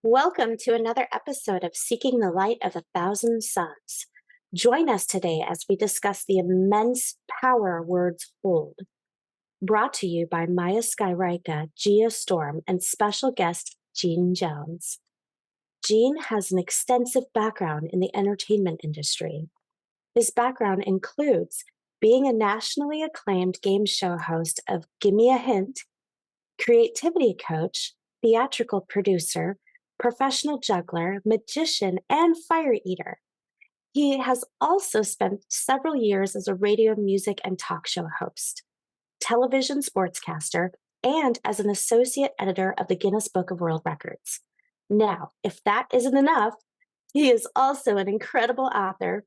Welcome to another episode of Seeking the Light of 1,000 Suns. Join us today as we discuss the immense power words hold. Brought to you by Maya Skye Reika, Gia Storm, and special guest Gene Jones. Gene has an extensive background in the entertainment industry. His background includes being a nationally acclaimed game show host of Gimme a Hint, creativity coach, theatrical producer, professional juggler, magician, and fire eater. He has also spent several years as a radio, music, and talk show host, television sportscaster, and as an associate editor of the Guinness Book of World Records. Now, if that isn't enough, he is also an incredible author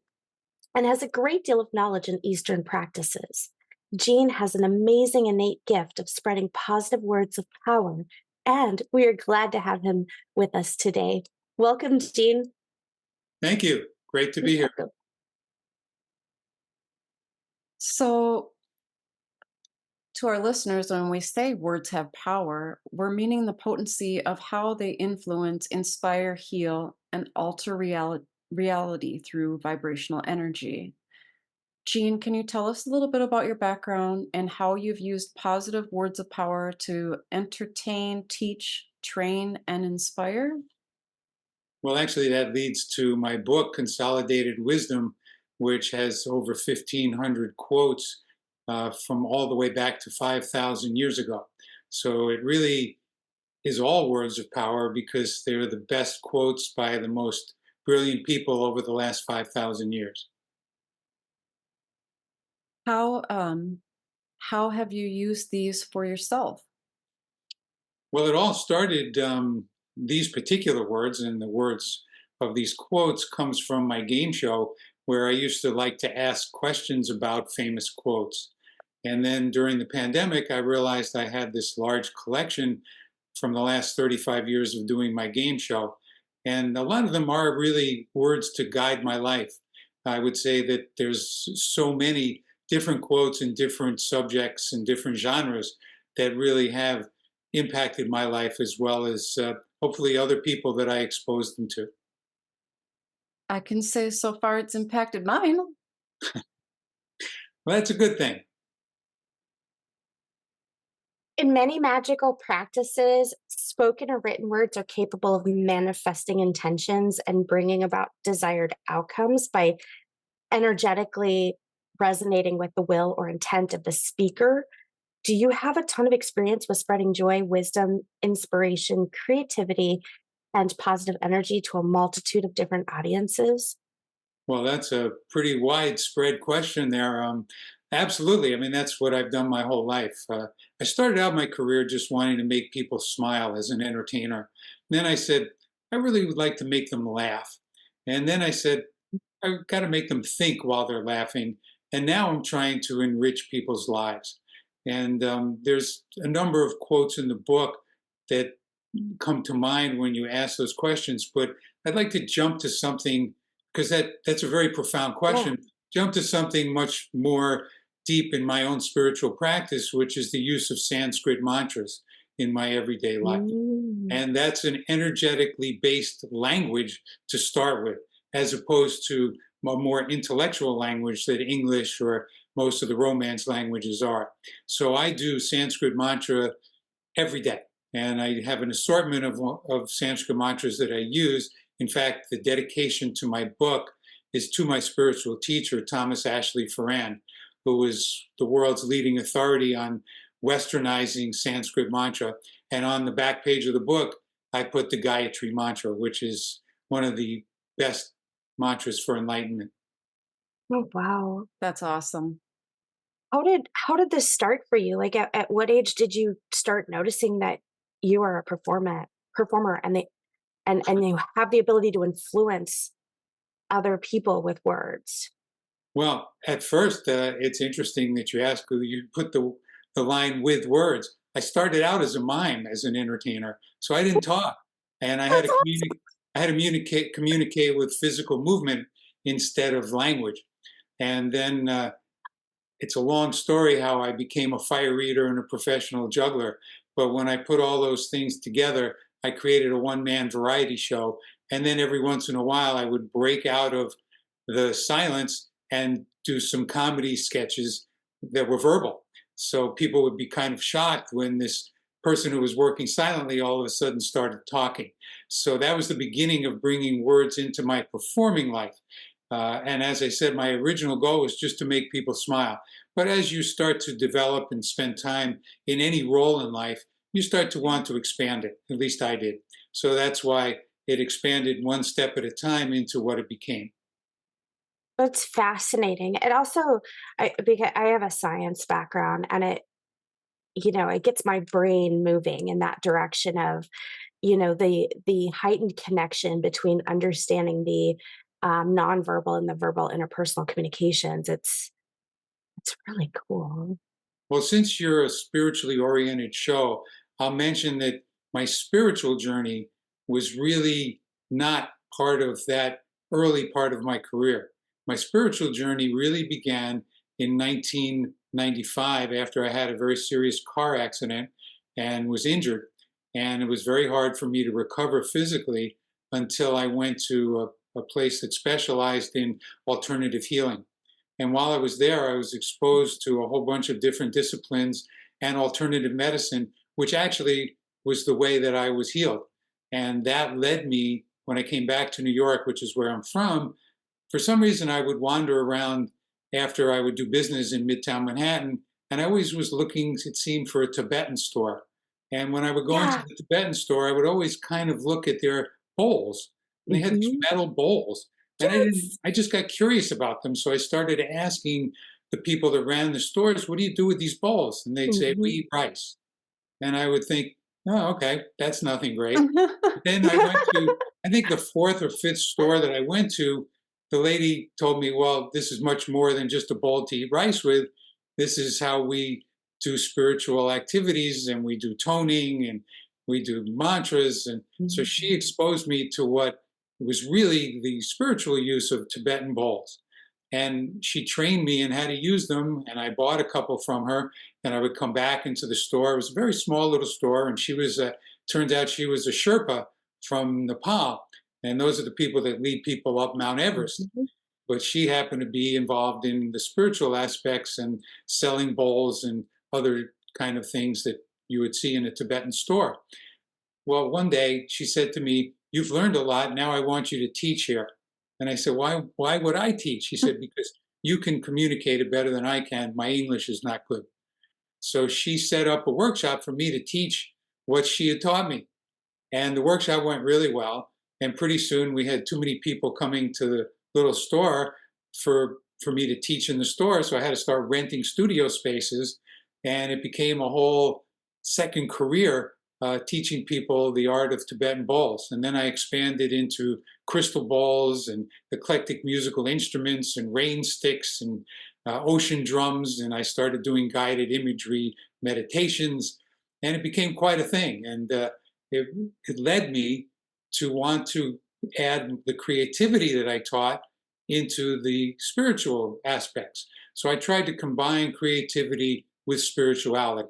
and has a great deal of knowledge in Eastern practices. Gene has an amazing innate gift of spreading positive words of power, and we are glad to have him with us today. Welcome, Gene. Thank you. Great to be here. So, to our listeners, when we say words have power, we're meaning the potency of how they influence, inspire, heal, and alter reality through vibrational energy. Gene, can you tell us a little bit about your background and how you've used positive words of power to entertain, teach, train, and inspire? Well, actually, that leads to my book, Consolidated Wisdom, which has over 1,500 quotes from all the way back to 5,000 years ago. So it really is all words of power because they're the best quotes by the most brilliant people over the last 5,000 years. How have you used these for yourself? Well, it all started, these particular words and the words of these quotes comes from my game show where I used to like to ask questions about famous quotes. And then during the pandemic, I realized I had this large collection from the last 35 years of doing my game show. And a lot of them are really words to guide my life. I would say that there's so many different quotes in different subjects and different genres that really have impacted my life as well as hopefully other people that I exposed them to. I can say so far it's impacted mine. Well, that's a good thing. In many magical practices, spoken or written words are capable of manifesting intentions and bringing about desired outcomes by energetically resonating with the will or intent of the speaker. Do you have a ton of experience with spreading joy, wisdom, inspiration, creativity, and positive energy to a multitude of different audiences? Well, that's a pretty widespread question there. Absolutely. I mean, that's what I've done my whole life. I started out my career just wanting to make people smile as an entertainer. And then I said, I really would like to make them laugh. And then I said, I've got to make them think while they're laughing. And now I'm trying to enrich people's lives. And there's a number of quotes in the book that come to mind when you ask those questions. But I'd like to jump to something, because that's a very profound question, jump to something much more deep in my own spiritual practice, which is the use of Sanskrit mantras in my everyday life. And that's an energetically based language to start with, as opposed to a more intellectual language that English or most of the Romance languages are. So I do Sanskrit mantra every day. And I have an assortment of Sanskrit mantras that I use. In fact, the dedication to my book is to my spiritual teacher, Thomas Ashley Ferran, who is the world's leading authority on westernizing Sanskrit mantra. And on the back page of the book, I put the Gayatri mantra, which is one of the best mantras for enlightenment. Oh, wow. That's awesome. How did this start for you? Like at what age did you start noticing that you are a performer and you have the ability to influence other people with words? Well, at first, it's interesting that you ask who you put the line with words. I started out as a mime, as an entertainer, so I didn't talk, and That's awesome. I had to communicate with physical movement instead of language. And then it's a long story how I became a fire eater and a professional juggler. But when I put all those things together, I created a one-man variety show. And then every once in a while, I would break out of the silence and do some comedy sketches that were verbal. So people would be kind of shocked when this person who was working silently all of a sudden started talking. So that was the beginning of bringing words into my performing life. And as I said, my original goal was just to make people smile. But as you start to develop and spend time in any role in life, you start to want to expand it. At least I did. So that's why it expanded one step at a time into what it became. That's fascinating. It also, because I have a science background, and it gets my brain moving in that direction of, the heightened connection between understanding the nonverbal and the verbal interpersonal communications. It's really cool. Well, since you're a spiritually oriented show, I'll mention that my spiritual journey was really not part of that early part of my career. My spiritual journey really began in 1995 after I had a very serious car accident and was injured. And it was very hard for me to recover physically until I went to a place that specialized in alternative healing. And while I was there, I was exposed to a whole bunch of different disciplines and alternative medicine, which actually was the way that I was healed. And that led me, when I came back to New York, which is where I'm from, for some reason I would wander around after I would do business in Midtown Manhattan. And I always was looking, it seemed, for a Tibetan store. And when I would go into Yeah. the Tibetan store, I would always kind of look at their bowls. And they had these Hmm. metal bowls. And Yes. I just got curious about them. So I started asking the people that ran the stores, what do you do with these bowls? And they'd say, we Hmm. eat rice. And I would think, oh, okay, that's nothing great. Then I went to, I think the fourth or fifth store that I went to, the lady told me, well, this is much more than just a bowl to eat rice with. This is how we do spiritual activities, and we do toning, and we do mantras. And so she Mhm. exposed me to what was really the spiritual use of Tibetan bowls. And she trained me in how to use them. And I bought a couple from her, and I would come back into the store. It was a very small little store. And turns out she was a Sherpa from Nepal. And those are the people that lead people up Mount Everest. Mhm. But she happened to be involved in the spiritual aspects and selling bowls and other kind of things that you would see in a Tibetan store. Well, one day she said to me, you've learned a lot. Now I want you to teach here. And I said, why would I teach? She said, because you can communicate it better than I can. My English is not good. So she set up a workshop for me to teach what she had taught me. And the workshop went really well. And pretty soon we had too many people coming to the little store for me to teach in the store. So I had to start renting studio spaces. And it became a whole second career, teaching people the art of Tibetan bowls. And then I expanded into crystal bowls and eclectic musical instruments and rain sticks and ocean drums. And I started doing guided imagery meditations. And it became quite a thing. And it, it led me to want to add the creativity that I taught into the spiritual aspects. So I tried to combine creativity with spirituality.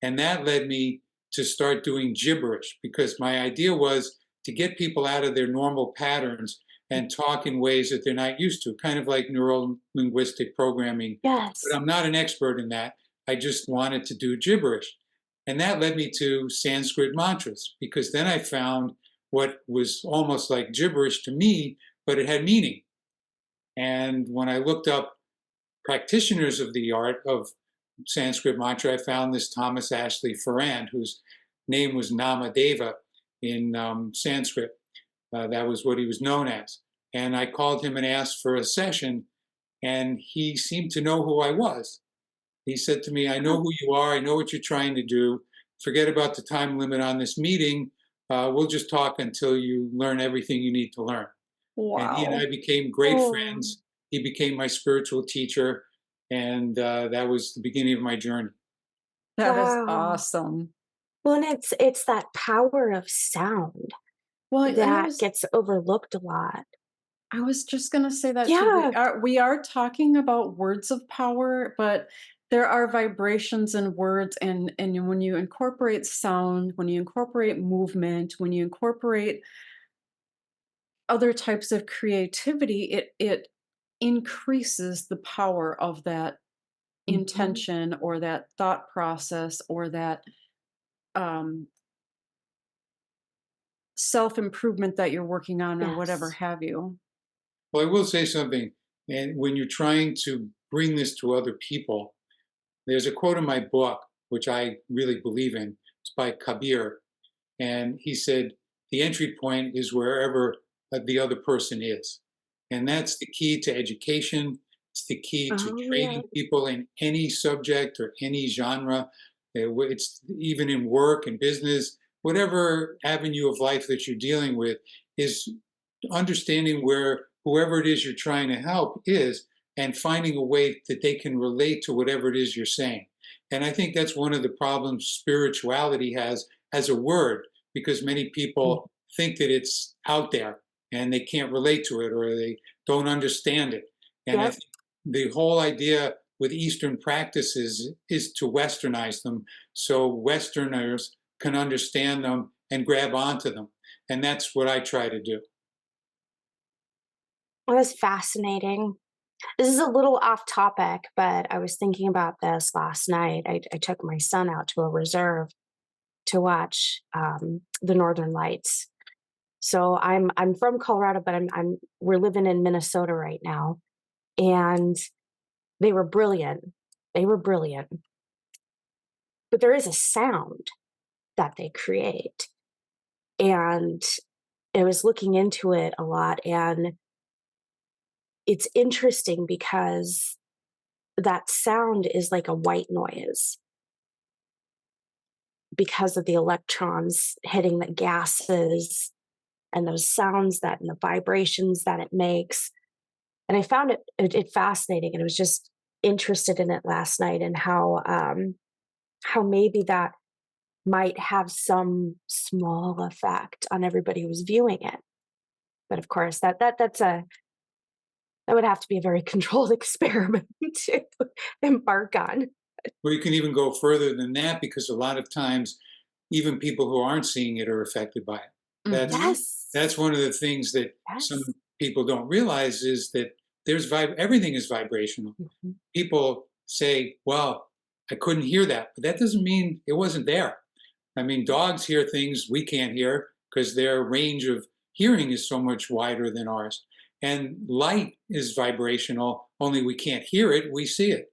And that led me to start doing gibberish, because my idea was to get people out of their normal patterns and talk in ways that they're not used to, kind of like neuro linguistic programming. But Yes. I'm not an expert in that. I just wanted to do gibberish. And that led me to Sanskrit mantras, because then I found what was almost like gibberish to me, but it had meaning. And when I looked up practitioners of the art of Sanskrit mantra, I found this Thomas Ashley Farrand, whose name was Namadeva in Sanskrit. That was what he was known as. And I called him and asked for a session, and he seemed to know who I was. He said to me, I know who you are. I know what you're trying to do. Forget about the time limit on this meeting. We'll just talk until you learn everything you need to learn. And he and I Wow. became great Oh, friends. He became my spiritual teacher. And that was the beginning of my journey. That is wow. awesome. Well, and it's that power of sound Well, that gets overlooked a lot. I was just gonna say that too. Yeah. We are talking about words of power, but there are vibrations in words, and when you incorporate sound, when you incorporate movement, when you incorporate other types of creativity, it increases the power of that Mhm. intention or that thought process or that um, self improvement that you're working on or whatever Yes. have you. Well, I will say something. And when you're trying to bring this to other people, there's a quote in my book, which I really believe in. It's by Kabir. And he said, the entry point is wherever the other person is. And that's the key to education. It's the key to Oh, yeah. training people in any subject or any genre. It's even in work and business, whatever avenue of life that you're dealing with, is understanding where whoever it is you're trying to help is and finding a way that they can relate to whatever it is you're saying. And I think that's one of the problems spirituality has as a word, because many Mm. people think that it's out there and they can't relate to it or they don't understand it. And I Yep. think the whole idea with Eastern practices is to westernize them so Westerners can understand them and grab onto them. And that's what I try to do. It was fascinating. This is a little off topic, but I was thinking about this last night. I took my son out to a reserve to watch the Northern Lights. So I'm from Colorado, but I'm we're living in Minnesota right now, and they were brilliant. They were brilliant. But there is a sound that they create, and I was looking into it a lot, and it's interesting because that sound is like a white noise because of the electrons hitting the gases and those sounds that and the vibrations that it makes. And I found it fascinating, and I was just interested in it last night and how maybe that might have some small effect on everybody who's viewing it. But of course, that would have to be a very controlled experiment to embark on. Or you can even go further than that because a lot of times, even people who aren't seeing it are affected by it. That's Mhm. Yes. that's one of the things that some Yes. people don't realize is that everything is vibrational. Mhm. People say, "Well, I couldn't hear that," but that doesn't mean it wasn't there. I mean, dogs hear things we can't hear because their range of hearing is so much wider than ours. And light is vibrational, only we can't hear it, we see it.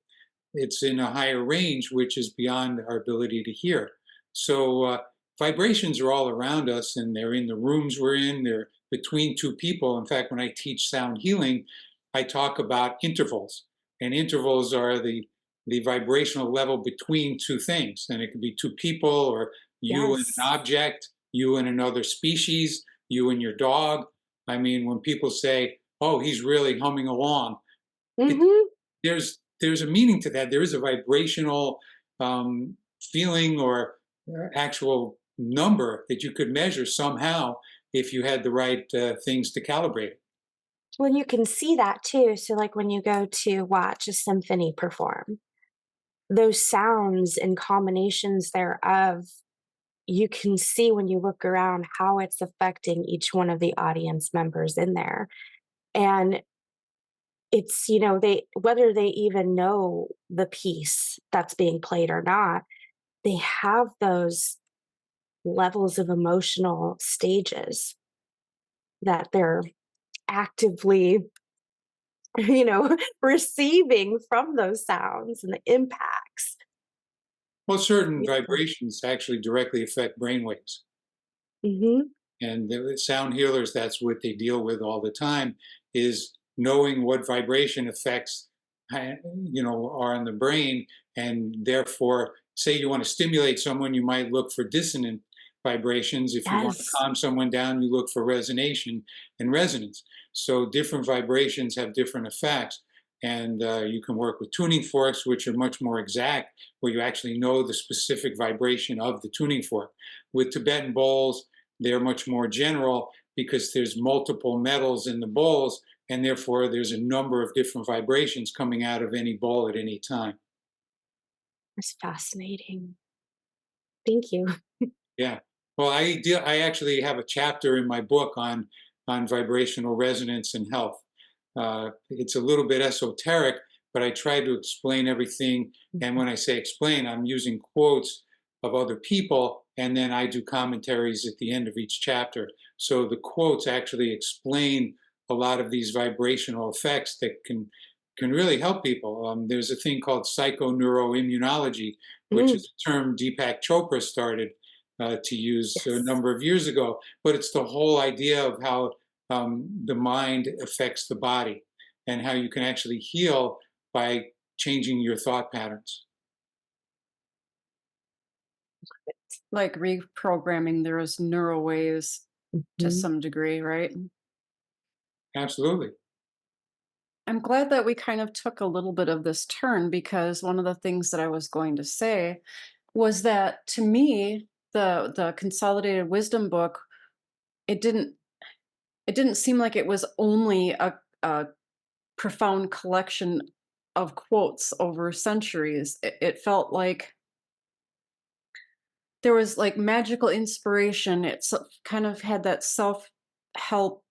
It's in a higher range, which is beyond our ability to hear. So vibrations are all around us, and they're in the rooms we're in. They're between two people. In fact, when I teach sound healing, I talk about intervals, and intervals are the vibrational level between two things, and it could be two people, or you and an Yes. object, you and another species, you and your dog. I mean, when people say, "Oh, he's really humming along," it, Mhm. there's a meaning to that. There is a vibrational feeling or actual number that you could measure somehow if you had the right things to calibrate it. Well, you can see that too. So, like when you go to watch a symphony perform, those sounds and combinations thereof, you can see when you look around how it's affecting each one of the audience members in there. And it's, they, whether they even know the piece that's being played or not, they have those levels of emotional stages that they're actively receiving from those sounds and the impacts. Well, certain Beautiful. vibrations actually directly affect brain waves. Mhm. And the sound healers, that's what they deal with all the time, is knowing what vibration effects are in the brain. And therefore, say you want to stimulate someone, you might look for dissonant vibrations. If you want to Yes. calm someone down, you look for resonation and resonance. So different vibrations have different effects. And you can work with tuning forks, which are much more exact, where you actually know the specific vibration of the tuning fork. With Tibetan bowls, they're much more general because there's multiple metals in the bowls, and therefore there's a number of different vibrations coming out of any bowl at any time. That's fascinating. Thank you. Yeah. Well, I actually have a chapter in my book on vibrational resonance and health. It's a little bit esoteric, but I try to explain everything. And when I say explain, I'm using quotes of other people, and then I do commentaries at the end of each chapter. So the quotes actually explain a lot of these vibrational effects that can really help people. There's a thing called psychoneuroimmunology, which Mm, is a term Deepak Chopra started to use a yes. number of years ago. But it's the whole idea of how the mind affects the body and how you can actually heal by changing your thought patterns. Like reprogramming those neural waves to Mhm. some degree, right? Absolutely. I'm glad that we kind of took a little bit of this turn because one of the things that I was going to say was that to me, the Consolidated Wisdom book, it didn't it didn't seem like it was only a profound collection of quotes over centuries. It felt like there was like magical inspiration. It's kind of had that self help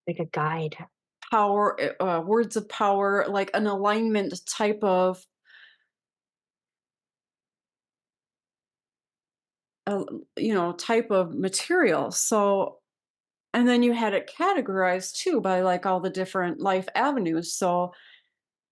Like a guide. power, words of power, like an alignment uh, type of material. So, and then you had it categorized too by like all the different life avenues. So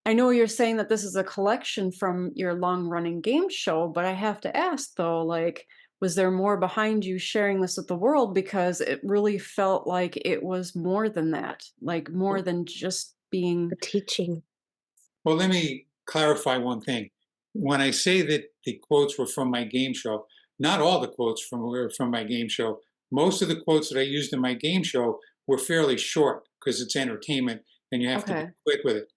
I know you're saying that this is a collection from your long running game show, but I have to ask though, like, was there more behind you sharing this with the world? Because it really felt like it was more than that, like more than just being The teaching. Well, let me clarify one thing. When I say that the quotes were from my game show, not all the quotes were from my game show. Most of the quotes that I used in my game show were fairly short because it's entertainment and you have to be okay. quick with it.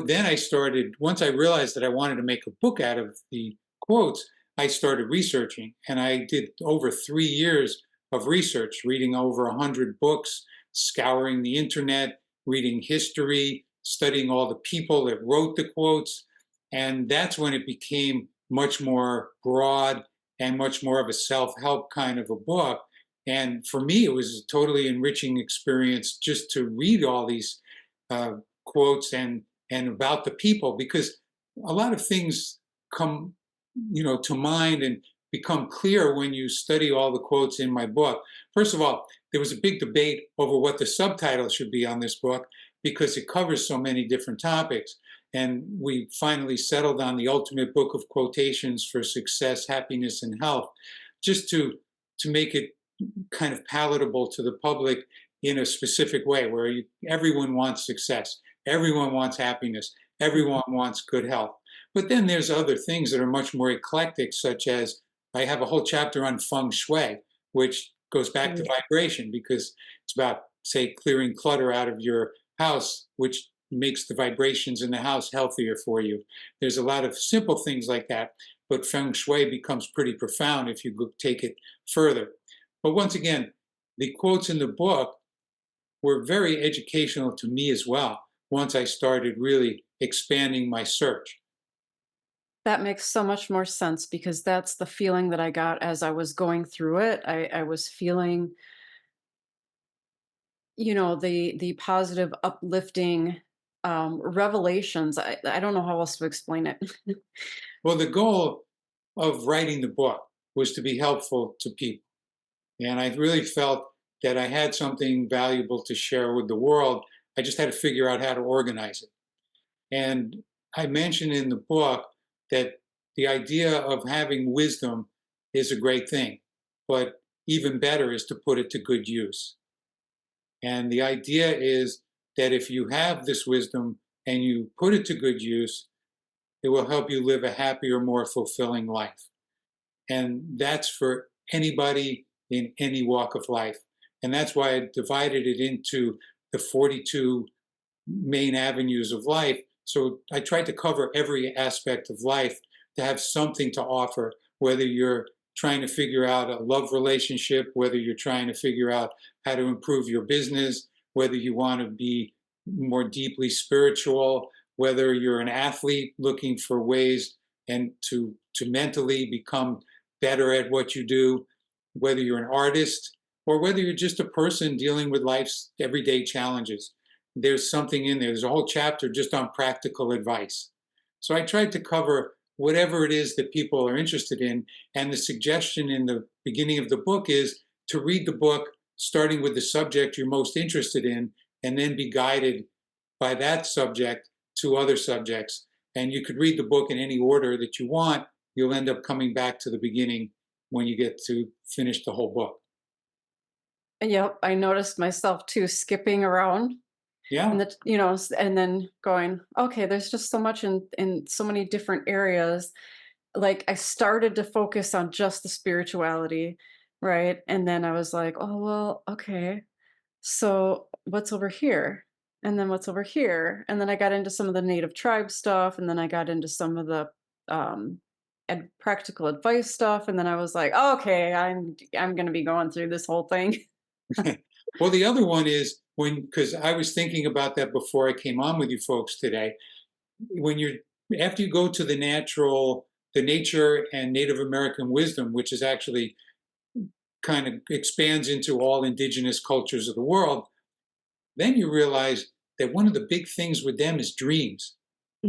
Then I started, once I realized that I wanted to make a book out of the quotes, I started researching and I did over 3 years of research, reading over 100 books, scouring the internet, reading history, studying all the people that wrote the quotes. And that's when it became much more broad and much more of a self help kind of a book. And for me, it was a totally enriching experience just to read all these uh, quotes and about the people because a lot of things come to mind and become clear when you study all the quotes in my book. First of all, there was a big debate over what the subtitle should be on this book because it covers so many different topics. And we finally settled on the ultimate book of quotations for success, happiness, and health, just to make it kind of palatable to the public in a specific way where everyone wants success, everyone wants happiness, everyone wants good health. But then there's other things that are much more eclectic, such as I have a whole chapter on feng shui, which goes back to Mm, vibration because it's about, say, clearing clutter out of your house, which makes the vibrations in the house healthier for you. There's a lot of simple things like that, but feng shui becomes pretty profound if you take it further. But once again, the quotes in the book were very educational to me as well once I started really expanding my search. That makes so much more sense because that's the feeling that I got as I was going through it. I was feeling, the positive, uplifting revelations. I don't know how else to explain it. Well, the goal of writing the book was to be helpful to people. And I really felt that I had something valuable to share with the world. I just had to figure out how to organize it. And I mentioned in the book that the idea of having wisdom is a great thing. But even better is to put it to good use. And the idea is that if you have this wisdom and you put it to good use, it will help you live a happier, more fulfilling life. And that's for anybody in any walk of life. And that's why I divided it into the 42 main avenues of life. So I tried to cover every aspect of life to have something to offer, whether you're trying to figure out a love relationship, whether you're trying to figure out how to improve your business, whether you want to be more deeply spiritual, whether you're an athlete looking for ways and to mentally become better at what you do, whether you're an artist or whether you're just a person dealing with life's everyday challenges. There's something in there. There's a whole chapter just on practical advice. So I tried to cover whatever it is that people are interested in. And the suggestion in the beginning of the book is to read the book starting with the subject you're most interested in, and then be guided by that subject to other subjects. And you could read the book in any order that you want. You'll end up coming back to the beginning when you get to finish the whole book. Yep, I noticed myself too skipping around, Yeah. and and then going, okay, there's just so much in so many different areas. Like I started to focus on just the spirituality, right? And then I was like, oh well, okay. So what's over here? And then what's over here? And then I got into some of the native tribe stuff, and then I got into some of the um practical advice stuff, and then I was like, okay, I'm going to be going through this whole thing. Well, the other one is because I was thinking about that before I came on with you folks today. When you're, after you go to the nature and Native American wisdom, which is actually kind of expands into all indigenous cultures of the world, then you realize that one of the big things with them is dreams.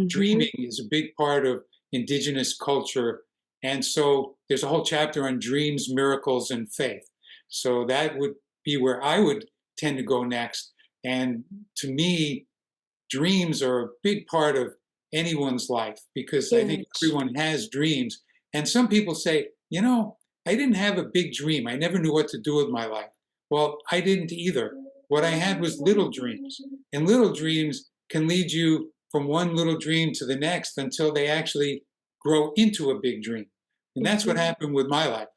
Dreaming is a big part of indigenous culture. And so there's a whole chapter on dreams, miracles, and faith. So that would be where I would tend to go next. And to me, dreams are a big part of anyone's life because I think Huge. everyone has dreams. And some people say, I didn't have a big dream. I never knew what to do with my life. Well, I didn't either. What I had was little dreams. And little dreams can lead you from one little dream to the next until they actually grow into a big dream. And that's what happened with my life.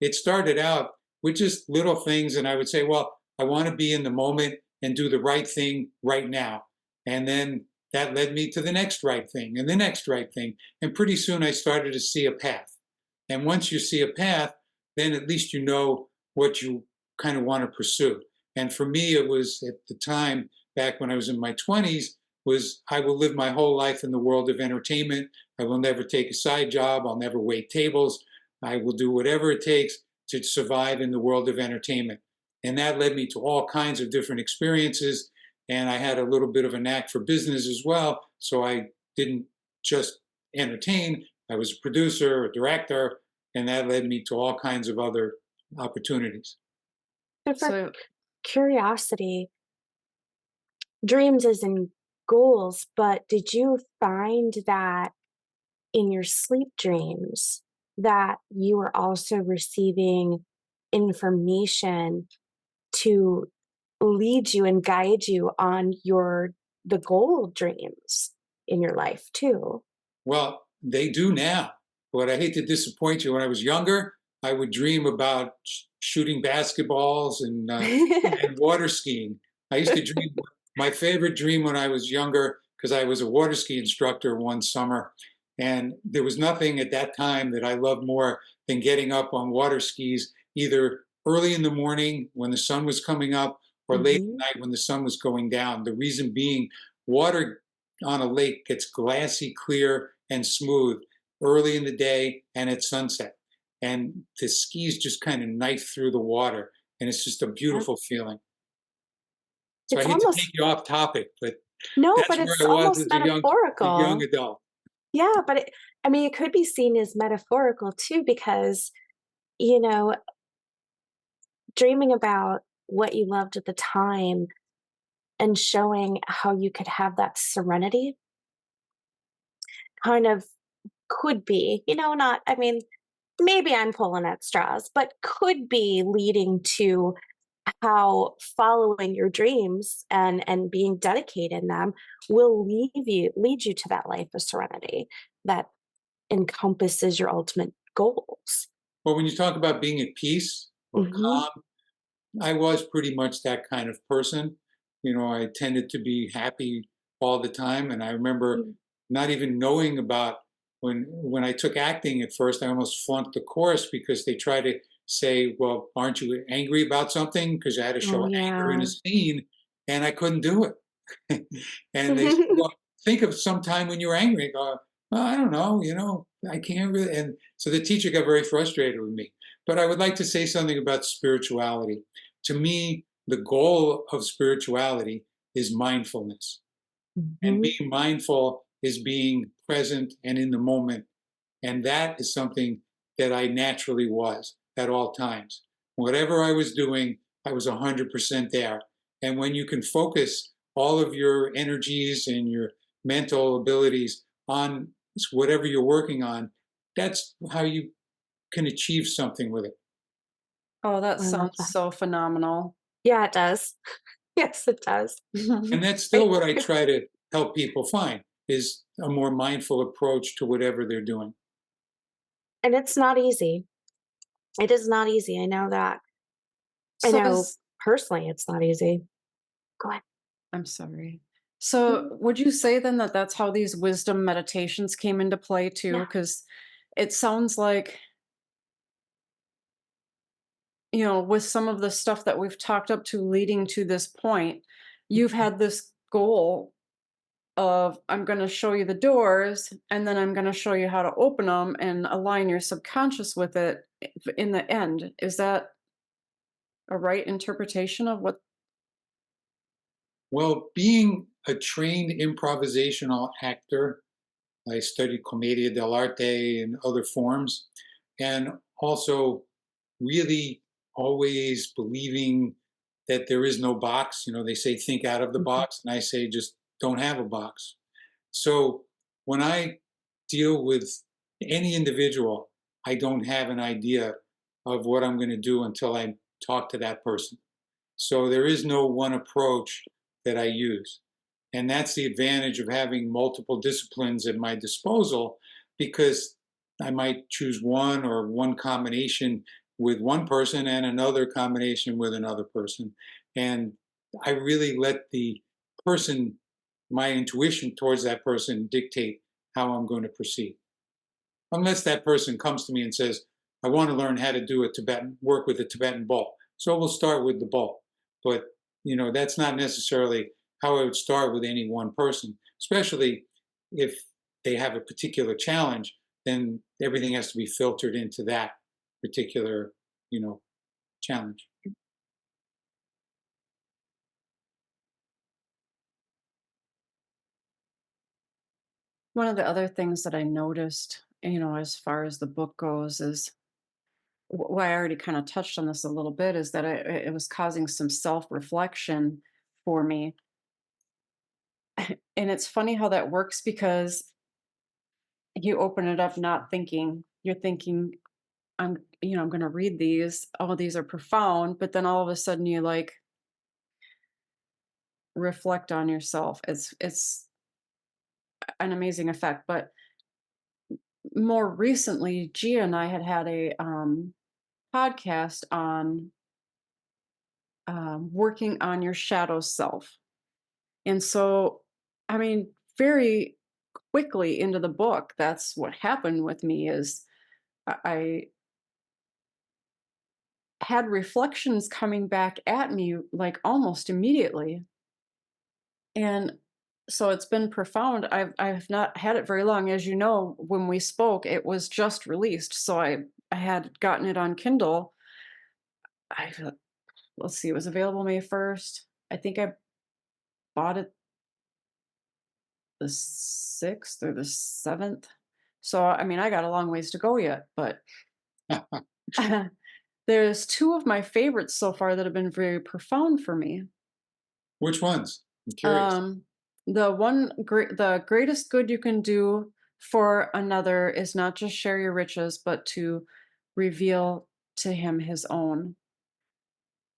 It started out with just little things. And I would say, well, I want to be in the moment and do the right thing right now. And then that led me to the next right thing and the next right thing. And pretty soon I started to see a path. And once you see a path, then at least you know what you kind of want to pursue. And for me, it was at the time, back when I was in my 20s, was I will live my whole life in the world of entertainment. I will never take a side job. I'll never wait tables. I will do whatever it takes to survive in the world of entertainment. And that led me to all kinds of different experiences. And I had a little bit of a knack for business as well. So I didn't just entertain. I was a producer, a director, and that led me to all kinds of other opportunities. So for So curiosity, dreams as in goals, but did you find that in your sleep dreams that you were also receiving information to lead you and guide you on the goal dreams in your life too? Well, they do now. But I hate to disappoint you. When I was younger, I would dream about shooting basketballs and water skiing. I used to dream. My favorite dream when I was younger, because I was a water ski instructor one summer, and there was nothing at that time that I loved more than getting up on water skis, either early in the morning when the sun was coming up or late at night when the sun was going down. The reason being, water on a lake gets glassy clear and smooth early in the day and at sunset. And the skis just kind of knife through the water. And it's just a beautiful feeling. So I It's hate to almost take you off topic, but no, that's but where it's I was almost as a young metaphorical. adult. Yeah, but I mean, it could be seen as metaphorical too, because, you know, dreaming about what you loved at the time and showing how you could have that serenity kind of could be, not, I mean, maybe I'm pulling at straws, but could be leading to how following your dreams and being dedicated in them will lead you to that life of serenity that encompasses your ultimate goals. Well, when you talk about being at peace or Hmm. calm, I was pretty much that kind of person. I tended to be happy all the time, and I remember not even knowing about when I took acting at first. I almost flunked the course because they tried to say, "Well, aren't you angry about something?" Because I had to Oh show anger in a yeah. scene, and I couldn't do it. And they said, "Well, think of some time when you were angry." I go, "Well, I don't know. I can't really." And so the teacher got very frustrated with me. But I would like to say something about spirituality. To me, the goal of spirituality is mindfulness. And Hmm. being mindful is being present and in the moment. And that is something that I naturally was at all times. Whatever I was doing, I was 100% there. And when you can focus all of your energies and your mental abilities on whatever you're working on, that's how you can achieve something with it. Oh, that I love sounds that. so phenomenal. Yeah, it does. Yes, it does. And that's I, still what I try to help people find is a more mindful approach to whatever they're doing. and it's not easy. It is not easy. I know that. I So know is personally it's not easy. Go ahead. I'm sorry. So Mhm. would you say then that that's how these wisdom meditations came into play too? Yeah. Because it sounds like, with some of the stuff that we've talked up to leading to this point, you've had this goal of I'm going to show you the doors and then I'm going to show you how to open them and align your subconscious with it in the end. Is that a right interpretation of what? Well, being a trained improvisational actor, I studied commedia dell'arte and other forms, and also really always believing that there is no box. They say think out of the Mhm. box, and I say just don't have a box. So when I deal with any individual, I don't have an idea of what I'm going to do until I talk to that person. So there is no one approach that I use. And that's the advantage of having multiple disciplines at my disposal because I might choose one or one combination with one person and another combination with another person. And I really let the person, my intuition towards that person, dictate how I'm going to proceed. Unless that person comes to me and says, I want to learn how to do work with a Tibetan bowl. So we'll start with the bowl. But, that's not necessarily how I would start with any one person, especially if they have a particular challenge, then everything has to be filtered into that particular, you know, challenge. One of the other things that I noticed, as far as the book goes, is well, I already kind of touched on this a little bit, is that it was causing some self reflection for me. And it's funny how that works because you open it up not thinking, you're thinking, I'm going to read these. Oh, these are profound. But then all of a sudden you like reflect on yourself. It's an amazing effect. But more recently, Gia and I had a podcast on working on your shadow self. And so, I mean, very quickly into the book, that's what happened with me is I had reflections coming back at me like almost immediately. And so it's been profound. I've not had it very long. As you know, when we spoke, it was just released. So I had gotten it on Kindle. I let's see, it was available May 1st. I think I bought it the 6th or the 7th. So I mean, I got a long ways to go yet, but there's two of my favorites so far that have been very profound for me. Which ones? I'm curious. Um, the greatest good you can do for another is not just share your riches, but to reveal to him his own.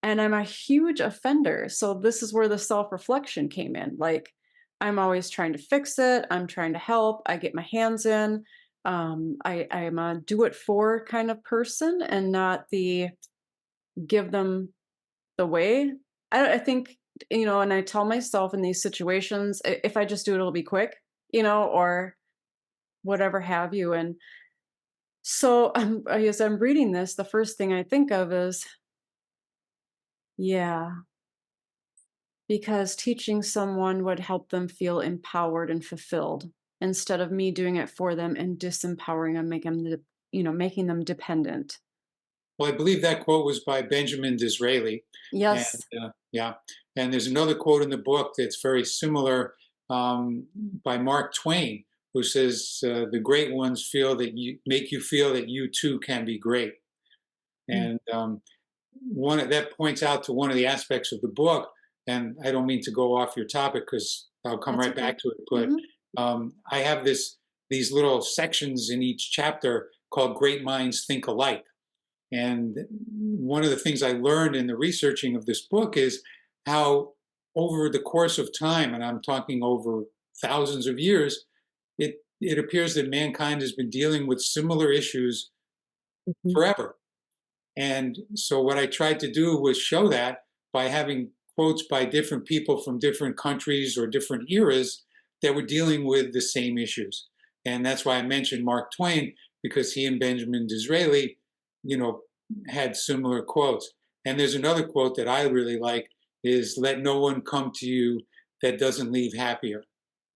And I'm a huge offender. So this is where the self-reflection came in. Like, I'm always trying to fix it. I'm trying to help. I get my hands in. I am a do it for kind of person and not the give them the way. I think, and I tell myself in these situations, if I just do it, it'll be quick, or whatever have you. And so as I'm reading this, the first thing I think of is, yeah, because teaching someone would help them feel empowered and fulfilled instead of me doing it for them and disempowering them, making them dependent. Well, I believe that quote was by Benjamin Disraeli. And Yes. yeah, and there's another quote in the book that's very similar, by Mark Twain, who says, "The great ones feel that you make you feel that you too can be great." Mm. And that points out to one of the aspects of the book. And I don't mean to go off your topic because I'll come That's right okay. back to it. But Hmm. I have these little sections in each chapter called "Great Minds Think Alike." And one of the things I learned in the researching of this book is how, over the course of time, and I'm talking over thousands of years, it appears that mankind has been dealing with similar issues Mhm. forever. And so what I tried to do was show that by having quotes by different people from different countries or different eras that were dealing with the same issues. And that's why I mentioned Mark Twain, because he and Benjamin Disraeli, you know, had similar quotes. And there's another quote that I really like is "Let no one come to you that doesn't leave happier."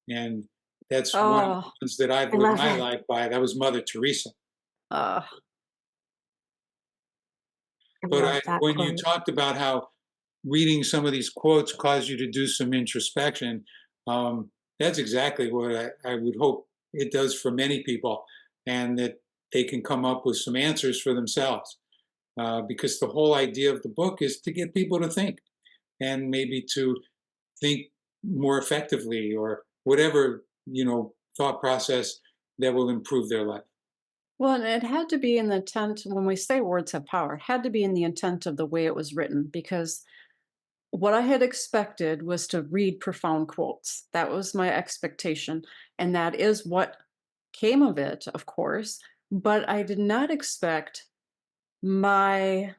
And that's one of the Oh, ones that I've I lived love my it. life by. That was Mother Teresa. uh, I But love that when you quote. talked about how reading some of these quotes caused you to do some introspection, that's exactly what I would hope it does for many people, and that they can come up with some answers for themselves. Because the whole idea of the book is to get people to think, and maybe to think more effectively, or whatever, thought process that will improve their life. well, and it had to be in the intent. When we say words have power, it had to be in the intent of the way it was written, because what I had expected was to read profound quotes. That was my expectation. And that is what came of it, of course. But I did not expect my,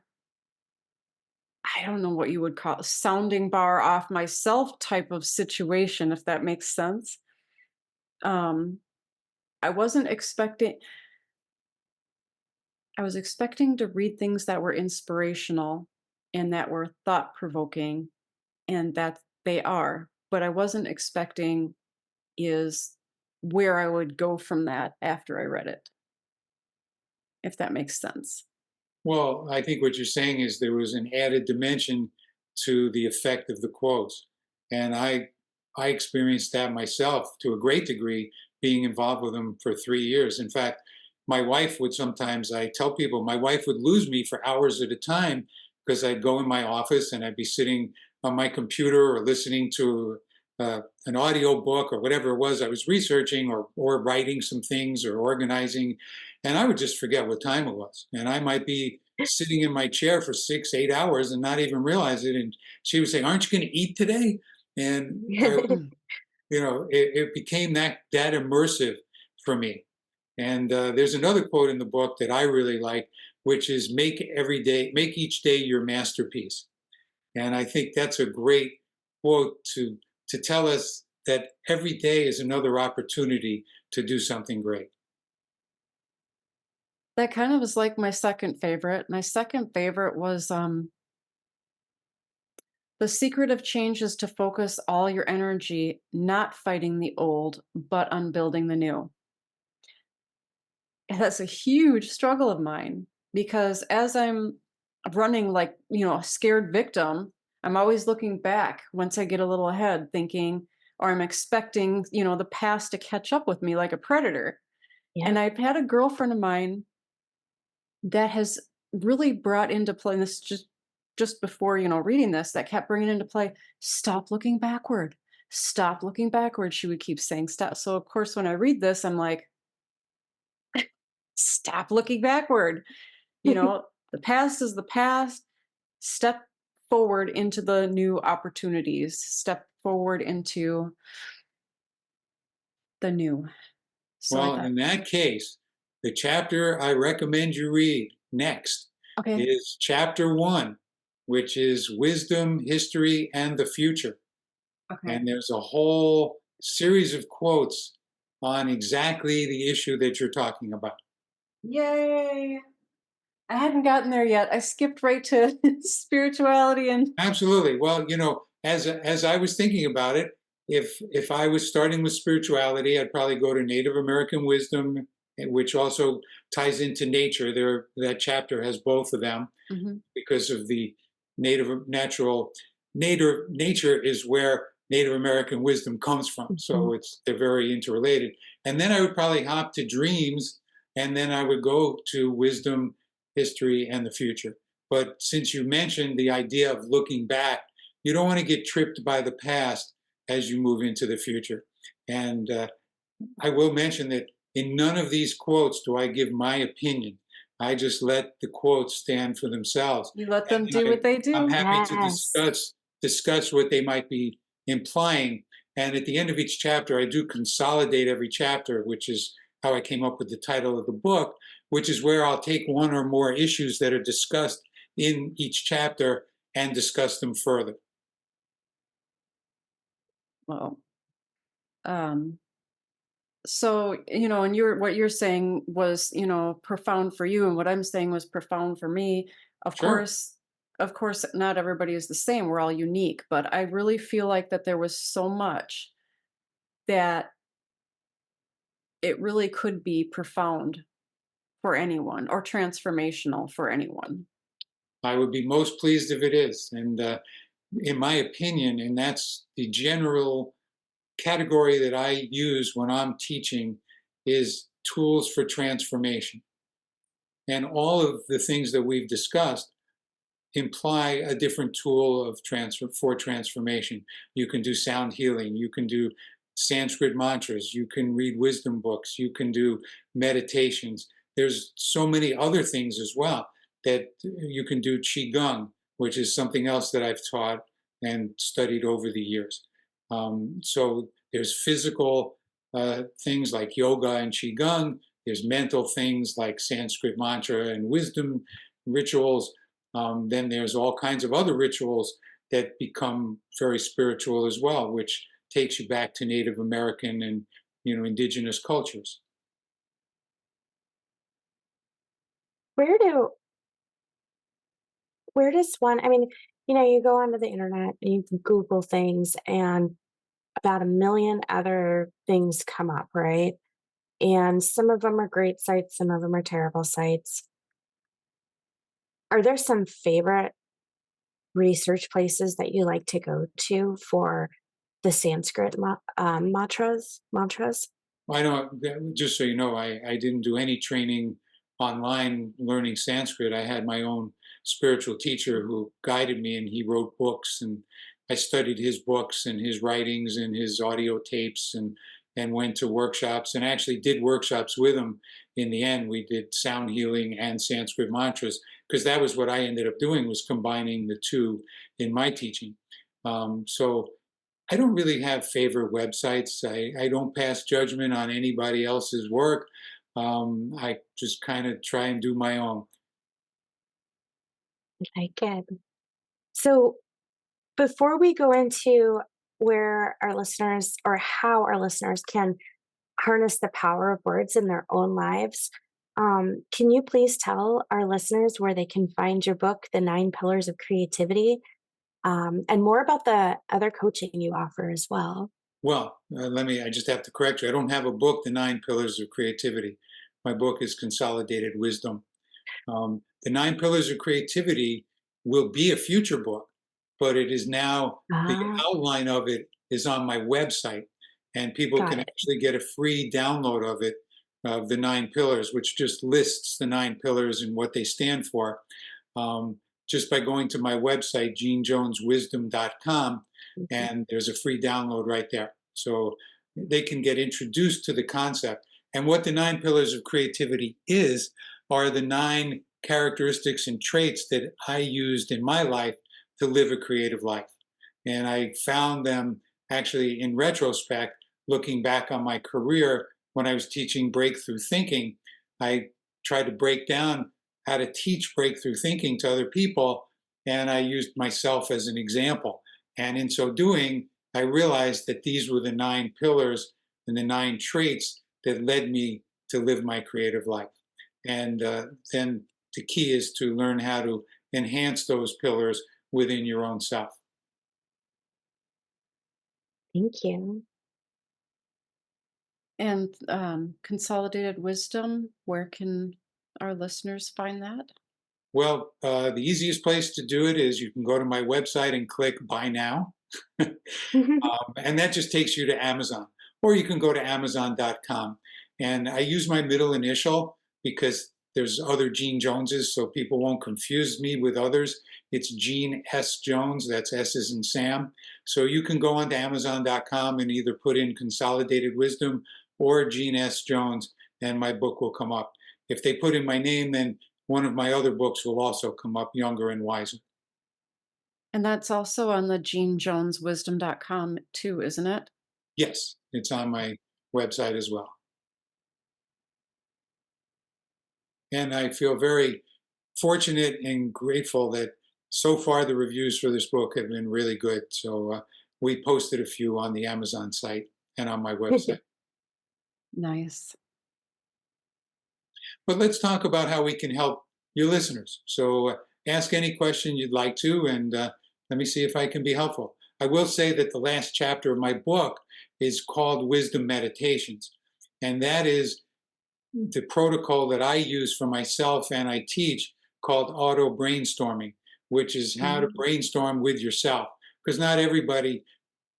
I don't know what you would call it, sounding bar off myself type of situation, if that makes sense. Um, I wasn't expecting, I was expecting to read things that were inspirational and that were thought provoking, and that they are. But I wasn't expecting is where I would go from that after I read it, if that makes sense. Well, I think what you're saying is there was an added dimension to the effect of the quotes. And I experienced that myself to a great degree, being involved with them for 3 years. In fact, my wife would sometimes, I tell people, my wife would lose me for hours at a time because I'd go in my office and I'd be sitting on my computer or listening to an audio book or whatever it was I was researching, or writing some things or organizing, and I would just forget what time it was. And I might be sitting in my chair for 6, 8 hours and not even realize it. And she would say, "Aren't you going to eat today?" And Mm. it became that immersive for me. And there's another quote in the book that I really like, which is make each day your masterpiece." And I think that's a great quote to tell us that every day is another opportunity to do something great. That kind of was like my second favorite. My second favorite was the secret of change is to focus all your energy not fighting the old, but on building the new. And that's a huge struggle of mine, because as I'm running like, a scared victim, I'm always looking back once I get a little ahead, thinking, or I'm expecting, the past to catch up with me like a predator. Yeah. And I've had a girlfriend of mine that has really brought into play, and this just before, reading this, that kept bringing into play, stop looking backward. Stop looking backward. She would keep saying stop. So of course, when I read this, I'm like, stop looking backward. The past is the past. Step forward into the new opportunities. Step forward into the new. So I Well, thought, in that case, the chapter I recommend you read next okay, is chapter 1, which is Wisdom, History, and the Future. okay. And there's a whole series of quotes on exactly the issue that you're talking about. Yay. I hadn't gotten there yet. I skipped right to spirituality and Absolutely. Well, as I was thinking about it, if I was starting with spirituality, I'd probably go to Native American wisdom, which also ties into nature. That chapter has both of them Mhm. because of the nature is where Native American wisdom comes from. Mhm. So they're very interrelated. And then I would probably hop to dreams, and then I would go to wisdom, history, and the future. But since you mentioned the idea of looking back, you don't want to get tripped by the past as you move into the future. And I will mention that in none of these quotes do I give my opinion. I just let the quotes stand for themselves. You let them And do what they I'm do. happy to Yes. discuss what they might be implying. And at the end of each chapter, I do consolidate every chapter, which is how I came up with the title of the book, which is where I'll take one or more issues that are discussed in each chapter and discuss them further. Well, um, so, and what you're saying was, profound for you, and what I'm saying was profound for me. Of Sure. course, of course, not everybody is the same. We're all unique, but I really feel like that there was so much that it really could be profound for anyone or transformational for anyone. I would be most pleased if it is. And in my opinion, and that's the general category that I use when I'm teaching, is tools for transformation. And all of the things that we've discussed imply a different tool of for transformation. You can do sound healing, you can do Sanskrit mantras, you can read wisdom books, you can do meditations. There's so many other things as well that you can do qigong, which is something else that I've taught and studied over the years. So there's physical things like yoga and qigong. There's mental things like Sanskrit mantra and wisdom rituals. Then there's all kinds of other rituals that become very spiritual as well, which takes you back to Native American and indigenous cultures. Where do where does one, I mean, you go onto the internet and you can Google things and about a million other things come up, right? And some of them are great sites, some of them are terrible sites. Are there some favorite research places that you like to go to for the Sanskrit mantras? I don't, just so you know, I didn't do any training online learning Sanskrit. I had my own spiritual teacher who guided me, and he wrote books, and I studied his books and his writings and his audio tapes, and went to workshops and actually did workshops with him. In the end, we did sound healing and Sanskrit mantras, because that was what I ended up doing, was combining the two in my teaching. So I don't really have favorite websites. I don't pass judgment on anybody else's work. I just kind of try and do my own. I like it. So before we go into where our listeners or how our listeners can harness the power of words in their own lives, can you please tell our listeners where they can find your book, The 9 Pillars of Creativity, and more about the other coaching you offer as well? Well, I just have to correct you. I don't have a book, The 9 Pillars of Creativity. My book is Consolidated Wisdom. The 9 Pillars of Creativity will be a future book, but it is now, the Ah, outline of it is on my website, and people got can it. actually get a free download of it, of the 9 pillars, which just lists the 9 pillars and what they stand for. Um, just by going to my website, genejoneswisdom.com, Mhm. and there's a free download right there. So they can get introduced to the concept. And what the 9 pillars of creativity are the 9 characteristics and traits that I used in my life to live a creative life. And I found them actually in retrospect, looking back on my career when I was teaching breakthrough thinking. I tried to break down how to teach breakthrough thinking to other people, and I used myself as an example. And in so doing, I realized that these were the 9 pillars and the 9 traits that led me to live my creative life. And then the key is to learn how to enhance those pillars within your own self. Thank you. And Consolidated Wisdom, where can our listeners find that? Well, the easiest place to do it is you can go to my website and click Buy Now. And that just takes you to Amazon. Or you can go to Amazon.com. And I use my middle initial because there's other Gene Joneses, so people won't confuse me with others. It's Gene S. Jones, that's S as in Sam. So you can go onto Amazon.com and either put in Consolidated Wisdom or Gene S. Jones, and my book will come up. If they put in my name, then one of my other books will also come up, Younger and Wiser. And that's also on the genejoneswisdom.com too, isn't it? Yes, it's on my website as well. And I feel very fortunate and grateful that so far the reviews for this book have been really good. So we posted a few on the Amazon site and on my website. Nice. But let's talk about how we can help your listeners. So ask any question you'd like to, and let me see if I can be helpful. I will say that the last chapter of my book is called Wisdom Meditations, and that is the protocol that I use for myself and I teach called auto brainstorming, which is how to brainstorm with yourself. Because not everybody,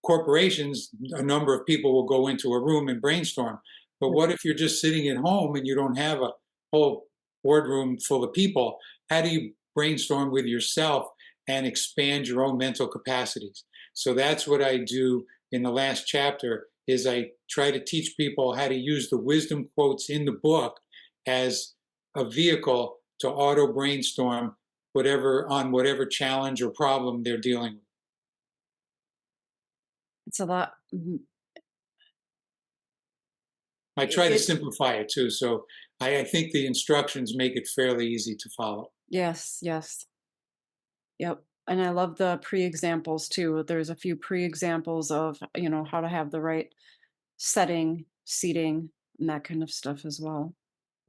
corporations, a number of people will go into a room and brainstorm. But what if you're just sitting at home and you don't have a whole boardroom full of people? How do you brainstorm with yourself and expand your own mental capacities? So that's what I do in the last chapter is I try to teach people how to use the wisdom quotes in the book as a vehicle to auto brainstorm whatever challenge or problem they're dealing with. It's a lot. I try to It's simplify it too, so I think the instructions make it fairly easy to follow. yes, yes. Yep. And I love the pre-examples too. There's a few pre-examples of, how to have the right setting, seating, and that kind of stuff as well.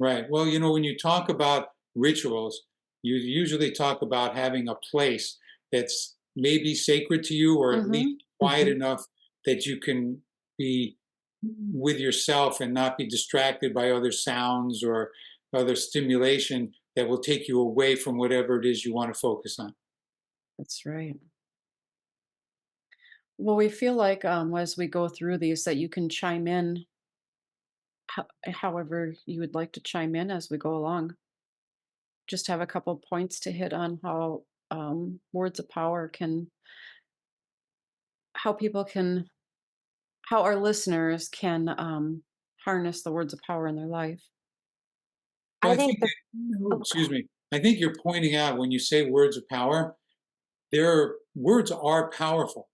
Right. Well, when you talk about rituals, you usually talk about having a place that's maybe sacred to you or at least Mm-hmm. quiet enough that you can be with yourself and not be distracted by other sounds or other stimulation that will take you away from whatever it is you want to focus on. That's right. Well, we feel like as we go through these that you can chime in however you would like to chime in as we go along. Just have a couple points to hit on how words of power can, how people can, how our listeners can harness the words of power in their life. Well, I I think think, the oh, oh, go excuse ahead. me, I think you're pointing out when you say words of power, their words are powerful.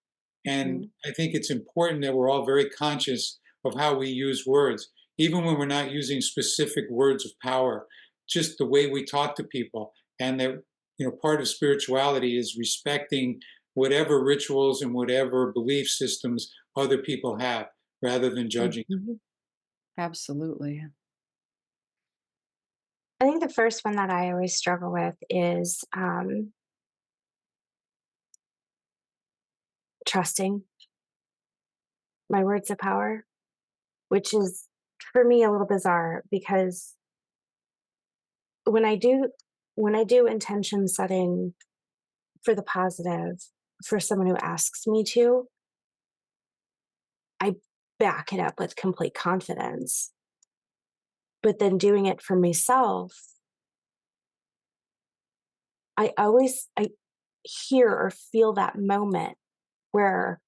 And Mhm. I think it's important that we're all very conscious of how we use words, even when we're not using specific words of power, just the way we talk to people. And that, part of spirituality is respecting whatever rituals and whatever belief systems other people have rather than judging them. Mhm. Absolutely. I think the first one that I always struggle with is trusting my words of power, which is for me a little bizarre because when I do when I do intention setting for the positive for someone who asks me to, I back it up with complete confidence. But then doing it for myself, I hear or feel that moment where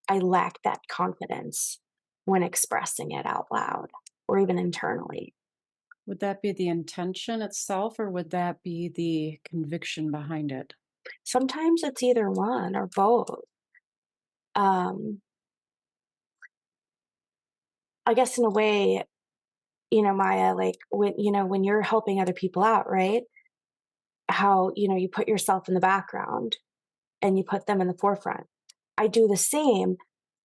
I lack that confidence when expressing it out loud or even internally. Would that be the intention itself, or would that be the conviction behind it? Sometimes it's either one or both. Um, I guess in a way, Maya, like when you're helping other people out, right? How, you put yourself in the background and you put them in the forefront. I do the same,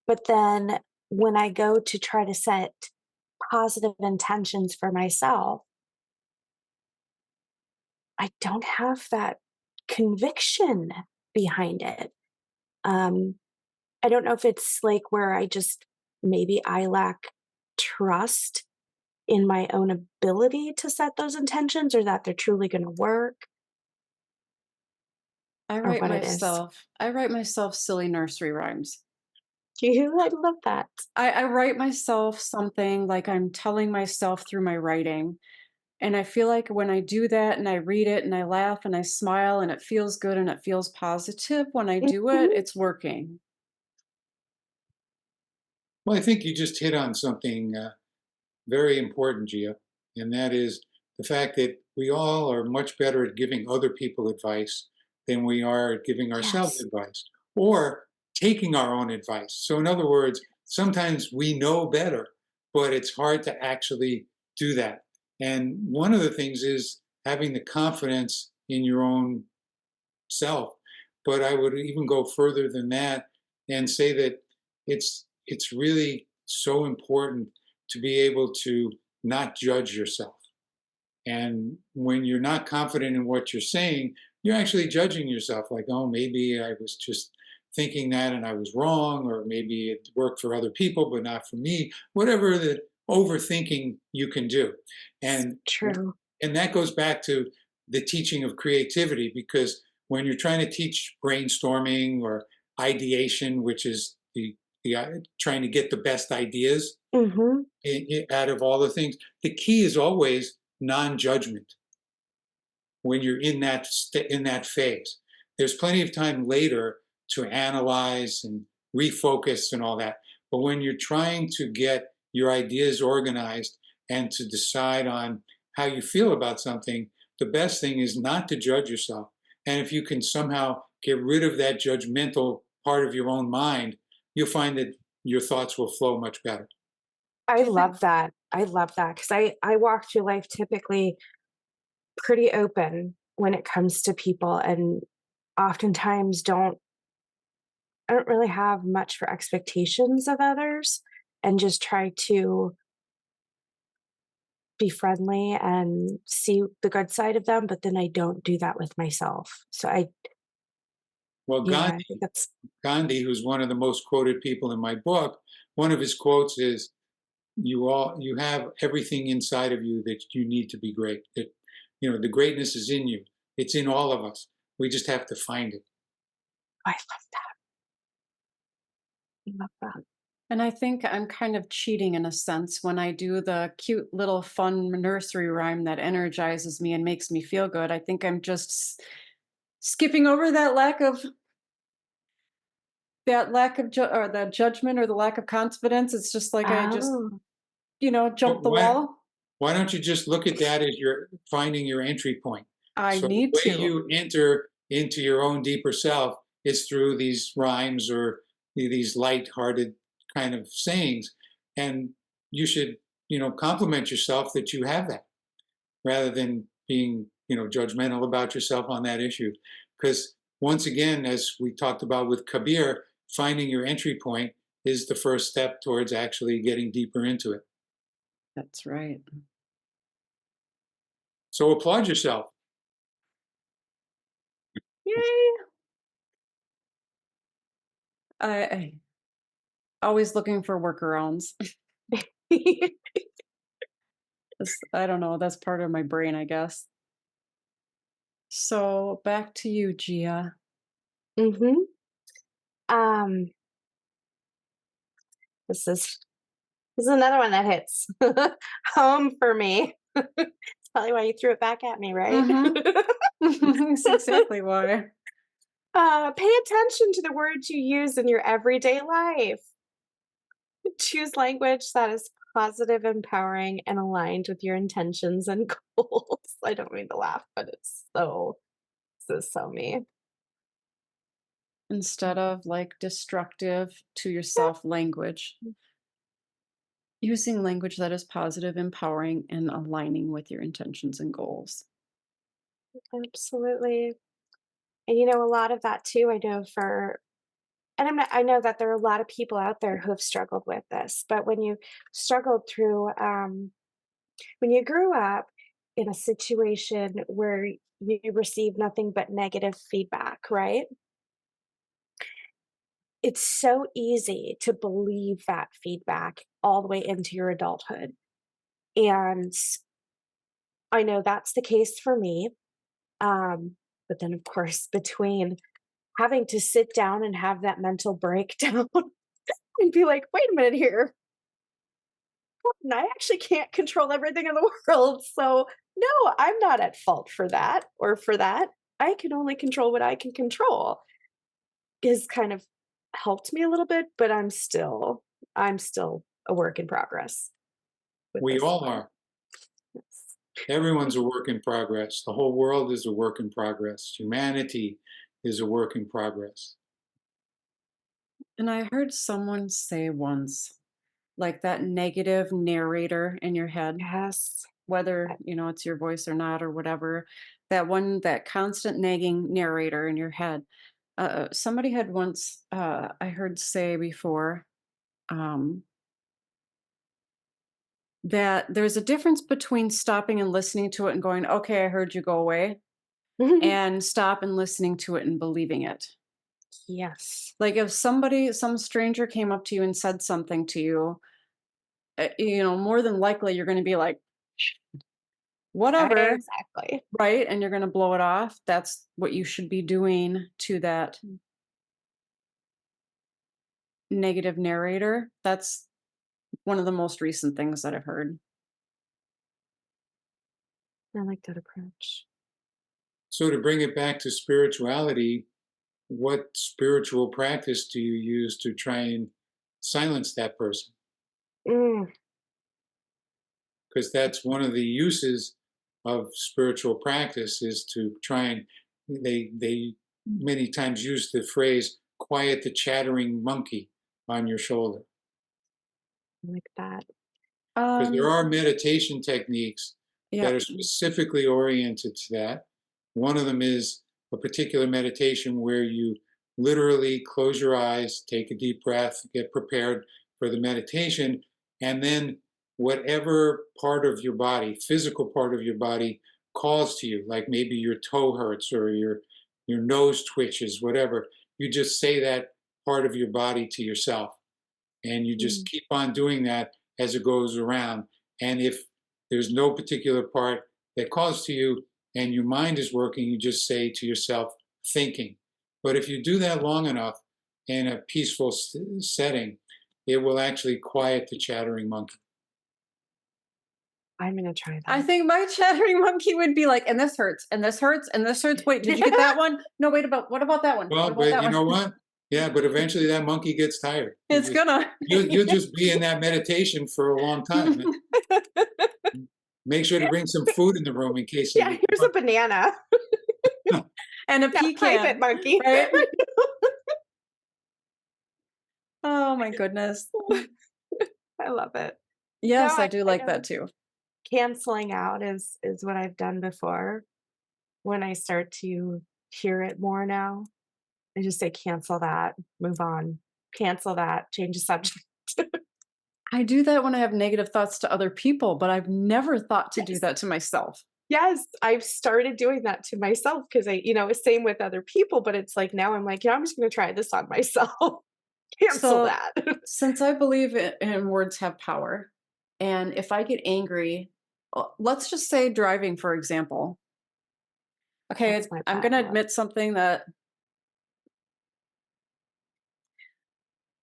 but then when I go to try to set positive intentions for myself, I don't have that conviction behind it. Um, I don't know if it's like where maybe I lack trust in my own ability to set those intentions or that they're truly going to work or what it is. I write myself silly nursery rhymes. I love that. I write myself something like I'm telling myself through my writing. And I feel like when I do that and I read it and I laugh and I smile and it feels good and it feels positive, when I do it, Mhm. it's working. Well, I think you just hit on something very important, Gia, and that is the fact that we all are much better at giving other people advice than we are at giving ourselves Yes. advice or taking our own advice. So, in other words, sometimes we know better, but it's hard to actually do that. And one of the things is having the confidence in your own self. But I would even go further than that and say that it's really so important to be able to not judge yourself. And when you're not confident in what you're saying, you're actually judging yourself like, oh, maybe I was just thinking that and I was wrong, or maybe it worked for other people, but not for me. Whatever the overthinking you can do. And True. and that goes back to the teaching of creativity, because when you're trying to teach brainstorming or ideation, which is the trying to get the best ideas Mhm. out of all the things, the key is always non-judgment when you're in in that phase. There's plenty of time later to analyze and refocus and all that. But when you're trying to get your ideas organized and to decide on how you feel about something, the best thing is not to judge yourself. And if you can somehow get rid of that judgmental part of your own mind, you'll find that your thoughts will flow much better. I Do you think love that. I love that because I walk through life typically pretty open when it comes to people and oftentimes I don't really have much for expectations of others and just try to be friendly and see the good side of them, but then I don't do that with myself. So Well, yeah, I think that's Gandhi, who's one of the most quoted people in my book, one of his quotes is, you have everything inside of you that you need to be great. That the greatness is in you. It's in all of us. We just have to find it. I love that. I love that. And I think I'm kind of cheating in a sense when I do the cute little fun nursery rhyme that energizes me and makes me feel good. I think I'm just skipping over or the judgment or the lack of confidence. It's just like I just, Oh, jump But the wall. why don't you just look at that as you're finding your entry point? I So the need way to. you enter into your own deeper self is through these rhymes or these light-hearted kind of sayings, and you should compliment yourself that you have that, rather than being judgmental about yourself on that issue. Because once again, as we talked about with Kabir, finding your entry point is the first step towards actually getting deeper into it. That's right. So applaud yourself. Yay. I always looking for workarounds. I don't know. That's part of my brain, I guess. So back to you, Gia. Mhm. Um, this is this is another one that hits home for me. It's probably why you threw it back at me, right? Mm-hmm. That's exactly why. Pay attention to the words you use in your everyday life. Choose language that is positive, empowering, and aligned with your intentions and goals. I don't mean to laugh, but it's so, so me. Instead of like destructive to yourself language, using language that is positive, empowering, and aligning with your intentions and goals. Absolutely. And a lot of that too, I know and I know that there are a lot of people out there who have struggled with this, but when you struggled through, when you grew up in a situation where you receive nothing but negative feedback, right? It's so easy to believe that feedback all the way into your adulthood. And I know that's the case for me. But then, of course, between having to sit down and have that mental breakdown and be like, wait a minute here, I actually can't control everything in the world. So, no, I'm not at fault for that or for that. I can only control what I can control is kind of helped me a little bit, but I'm still a work in progress with We this all one. are. Yes. Everyone's a work in progress. The whole world is a work in progress. Humanity is a work in progress. And I heard someone say once, like that negative narrator in your head, Yes. whether, it's your voice or not or whatever, that constant nagging narrator in your head. Somebody had once, I heard say before, um, that there's a difference between stopping and listening to it and going, okay, I heard you, go away, and stop and listening to it and believing it. Yes. Like if some stranger came up to you and said something to you, more than likely you're going to be like, whatever, Exactly. right? And you're going to blow it off. That's what you should be doing to that negative narrator. That's one of the most recent things that I've heard. I like that approach. So, to bring it back to spirituality, what spiritual practice do you use to try and silence that person? Mm, Because that's one of the uses of spiritual practice is to try and they many times use the phrase quiet the chattering monkey on your shoulder, I like that. because there Um, are meditation techniques yeah. that are specifically oriented to that. One of them is a particular meditation where you literally close your eyes, take a deep breath, get prepared for the meditation, and then whatever part of your body, physical part of your body, calls to you, like maybe your toe hurts or your nose twitches, whatever, you just say that part of your body to yourself. And you just Mm, keep on doing that as it goes around. And if there's no particular part that calls to you and your mind is working, you just say to yourself, thinking. But if you do that long enough in a peaceful setting, it will actually quiet the chattering monkey. I'm gonna try I that. think my chattering monkey would be like, and this hurts, and this hurts, and this hurts. Wait, did you get that one? No, wait, what about that one? What Well, about but that you one? know what? Yeah, but eventually that monkey gets tired. It's gonna. You'll just be in that meditation for a long time. Make sure to bring some food in the room in case Yeah, here's a banana. And a Yeah, private pecan, monkey. right? Oh my goodness. I love it. No, Yes, I I do I like that know too. canceling out is what I've done before when I start to hear it more now. I just say, "Cancel that, move on. Cancel that, change the subject." I do that when I have negative thoughts to other people, but I've never thought to do Yes. that to myself. Yes, I've started doing that to myself because same with other people, but it's like now I'm like, "Yeah, I'm just gonna try this on myself." Cancel So, that. since I believe in words have power, and if I get angry, let's just say driving, for example. Okay, That's my I'm bad going to luck. admit something that,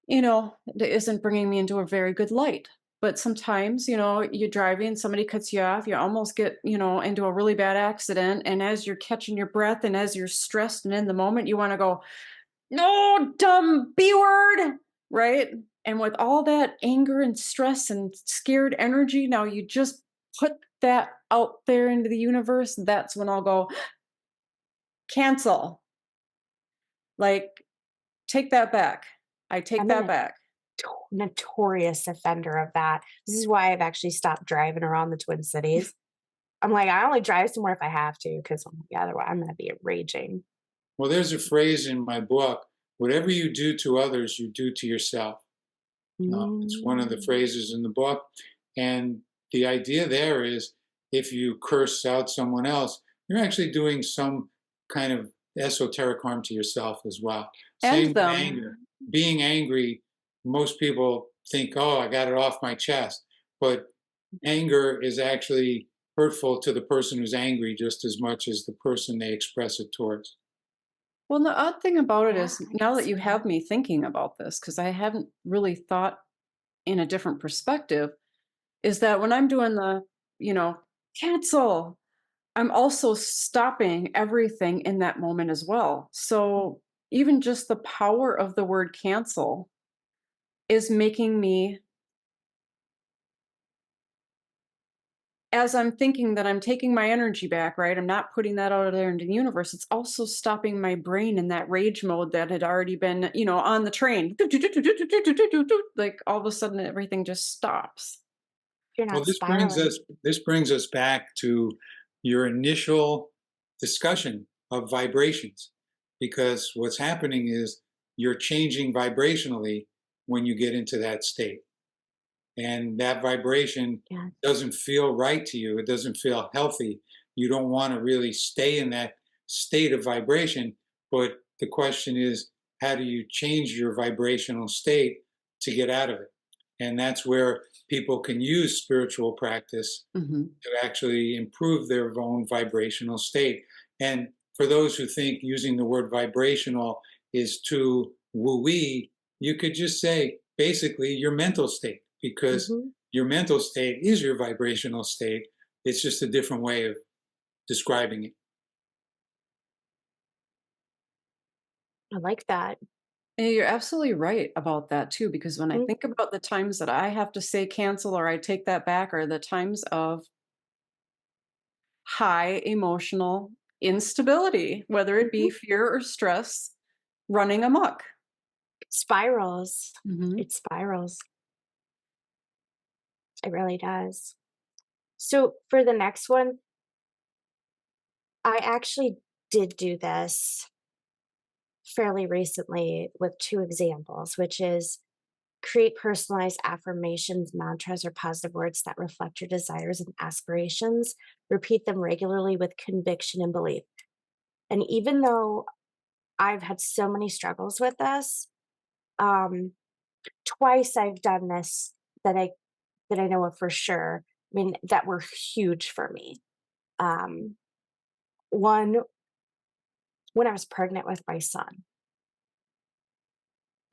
that isn't bringing me into a very good light. But sometimes, you're driving, somebody cuts you off, you almost get, into a really bad accident. And as you're catching your breath and as you're stressed and in the moment, you want to go, no, dumb B word, right? And with all that anger and stress and scared energy, now you just put that out there into the universe. That's when I'll go, cancel. Like, take that back. I take I'm that a back. notorious offender of that. This is why I've actually stopped driving around the Twin Cities. I'm like, I only drive somewhere if I have to, because otherwise I'm going to be raging. Well, there's a phrase in my book: whatever you do to others, you do to yourself. It's one of the Mm. phrases in the book. And the idea there is if you curse out someone else, you're actually doing some kind of esoteric harm to yourself as well. And Same with them. anger. Being angry, most people think, oh, I got it off my chest. But anger is actually hurtful to the person who's angry just as much as the person they express it towards. Well, the odd thing about it Yeah, is I now can that you see have that. me thinking about this, because I haven't really thought in a different perspective, is that when I'm doing the, you know, cancel, I'm also stopping everything in that moment as well. So even just the power of the word cancel is making me, as I'm thinking that I'm taking my energy back, right? I'm not putting that out there into the universe. It's also stopping my brain in that rage mode that had already been, on the train. Like all of a sudden everything just stops. You're Well, not spiraling. this brings us back to your initial discussion of vibrations, because what's happening is you're changing vibrationally when you get into that state, and that vibration Yeah. doesn't feel right to you. It doesn't feel healthy. You don't want to really stay in that state of vibration. But the question is, how do you change your vibrational state to get out of it? And that's where people can use spiritual practice Hmm. to actually improve their own vibrational state. And for those who think using the word vibrational is too woo-wee, you could just say basically your mental state, because Hmm. your mental state is your vibrational state. It's just a different way of describing it. I like that. And you're absolutely right about that too, because when I Mm. think about the times that I have to say cancel or I take that back, are the times of high emotional instability, whether it be Mhm. fear or stress running amok. Spirals. Hmm. It spirals. It really does. So for the next one, I actually did do this fairly recently with two examples, which is create personalized affirmations, mantras, or positive words that reflect your desires and aspirations. Repeat them regularly with conviction and belief. And even though I've had so many struggles with this, um, twice I've done this that I know of for sure. I mean, that were huge for me. Um, One, when I was pregnant with my son,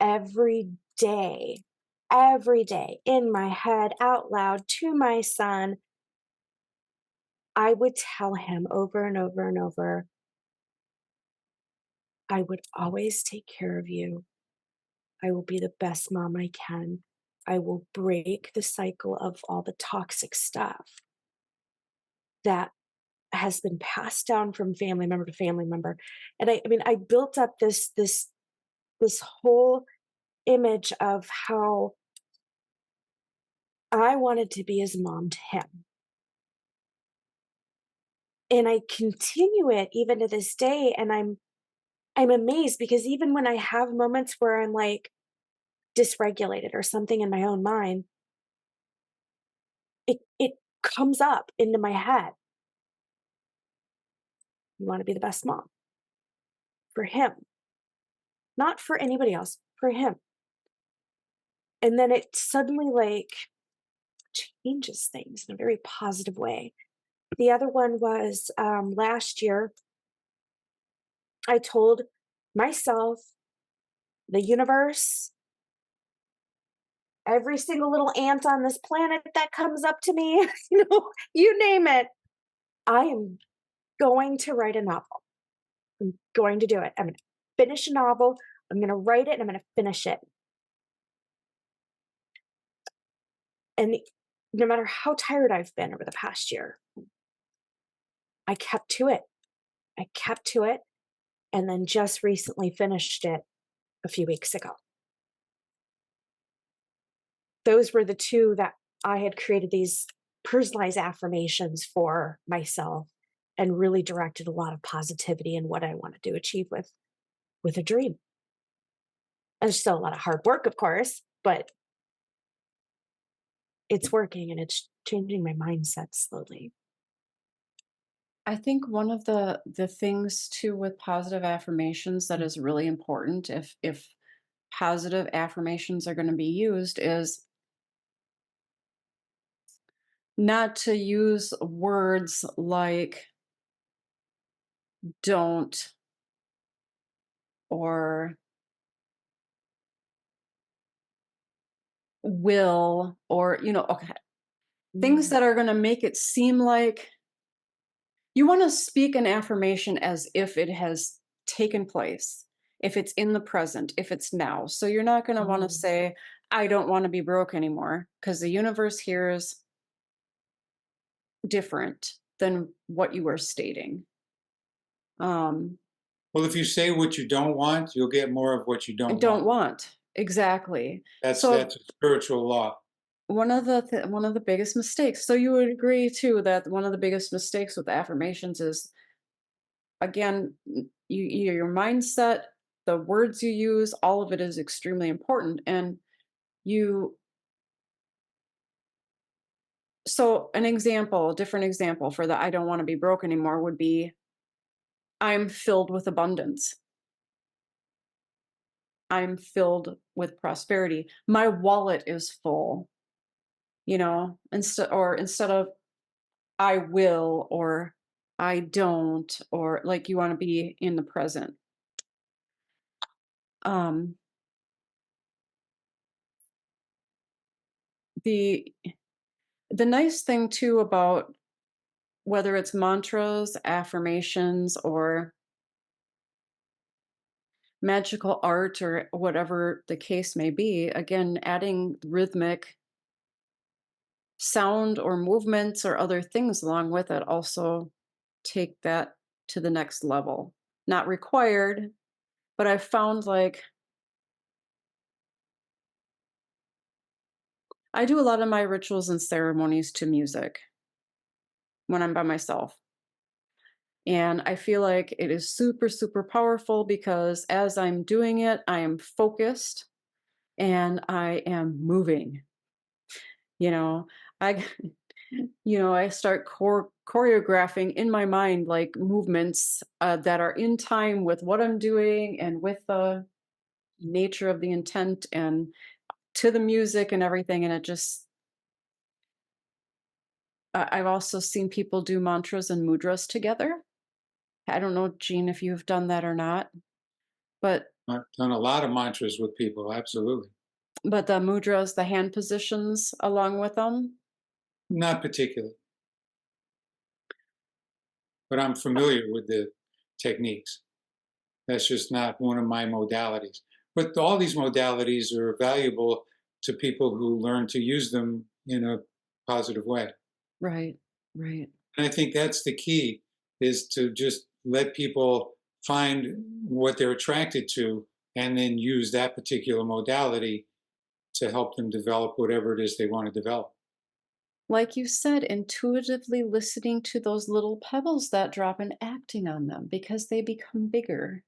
every day, every day in my head, out loud to my son, I would tell him over and over and over, I would always take care of you. I will be the best mom I can. I will break the cycle of all the toxic stuff that has been passed down from family member to family member. And I mean, I built up this whole image of how I wanted to be his mom to him. And I continue it even to this day, and I'm amazed because even when I have moments where I'm like dysregulated or something in my own mind, it comes up into my head. You want to be the best mom for him, not for anybody else, for him. And then it suddenly like changes things in a very positive way. The other one was last year, I told myself, the universe, every single little ant on this planet that comes up to me, you name it, I am going to write a novel. I'm going to do it. I'm going to finish a novel. I'm going to write it and I'm going to finish it. And no matter how tired I've been over the past year, I kept to it. I kept to it, and then just recently finished it a few weeks ago. Those were the two that I had created these personalized affirmations for myself and really directed a lot of positivity in what I wanted to achieve with a dream. And there's still a lot of hard work, of course, but it's working and it's changing my mindset slowly. I think one of the things too with positive affirmations that is really important if positive affirmations are going to be used is not to use words like don't or will or okay, things Mm. that are going to make it seem like you want to speak an affirmation as if it has taken place, if it's in the present, if it's now. So you're not going to want to Mm. say, I don't want to be broke anymore, because the universe hears different than what you are stating. Um, Well, if you say what you don't want, you'll get more of what you I don't don't want. want exactly. So That's a spiritual law. one of the biggest mistakes. So you would agree too that one of the biggest mistakes with affirmations is again your mindset, the words you use, all of it is extremely important. And you so an example, a different example for the I don't want to be broke anymore would be I'm filled with abundance. I'm filled with prosperity. My wallet is full, instead of I will or I don't, or like you want to be in the present. Um, the the nice thing too about whether it's mantras, affirmations, or magical art, or whatever the case may be, again, adding rhythmic sound or movements or other things along with it also take that to the next level. Not required, but I've found like I do a lot of my rituals and ceremonies to music when I'm by myself. And I feel like it is super, super powerful because as I'm doing it, I am focused and I am moving. You know, I, I start choreographing in my mind like movements that are in time with what I'm doing and with the nature of the intent and to the music and everything. And it just, I've also seen people do mantras and mudras together. I don't know, Jean, if you've done that or not, but I've done a lot of mantras with people, absolutely. the mudras, the hand positions along with them. Not particularly, but I'm familiar with the techniques. That's just not one of my modalities. But all these modalities are valuable to people who learn to use them in a positive way. Right, right. And I think that's the key, is to just let people find what they're attracted to and then use that particular modality to help them develop whatever it is they want to develop. Like you said, intuitively listening to those little pebbles that drop and acting on them because they become bigger.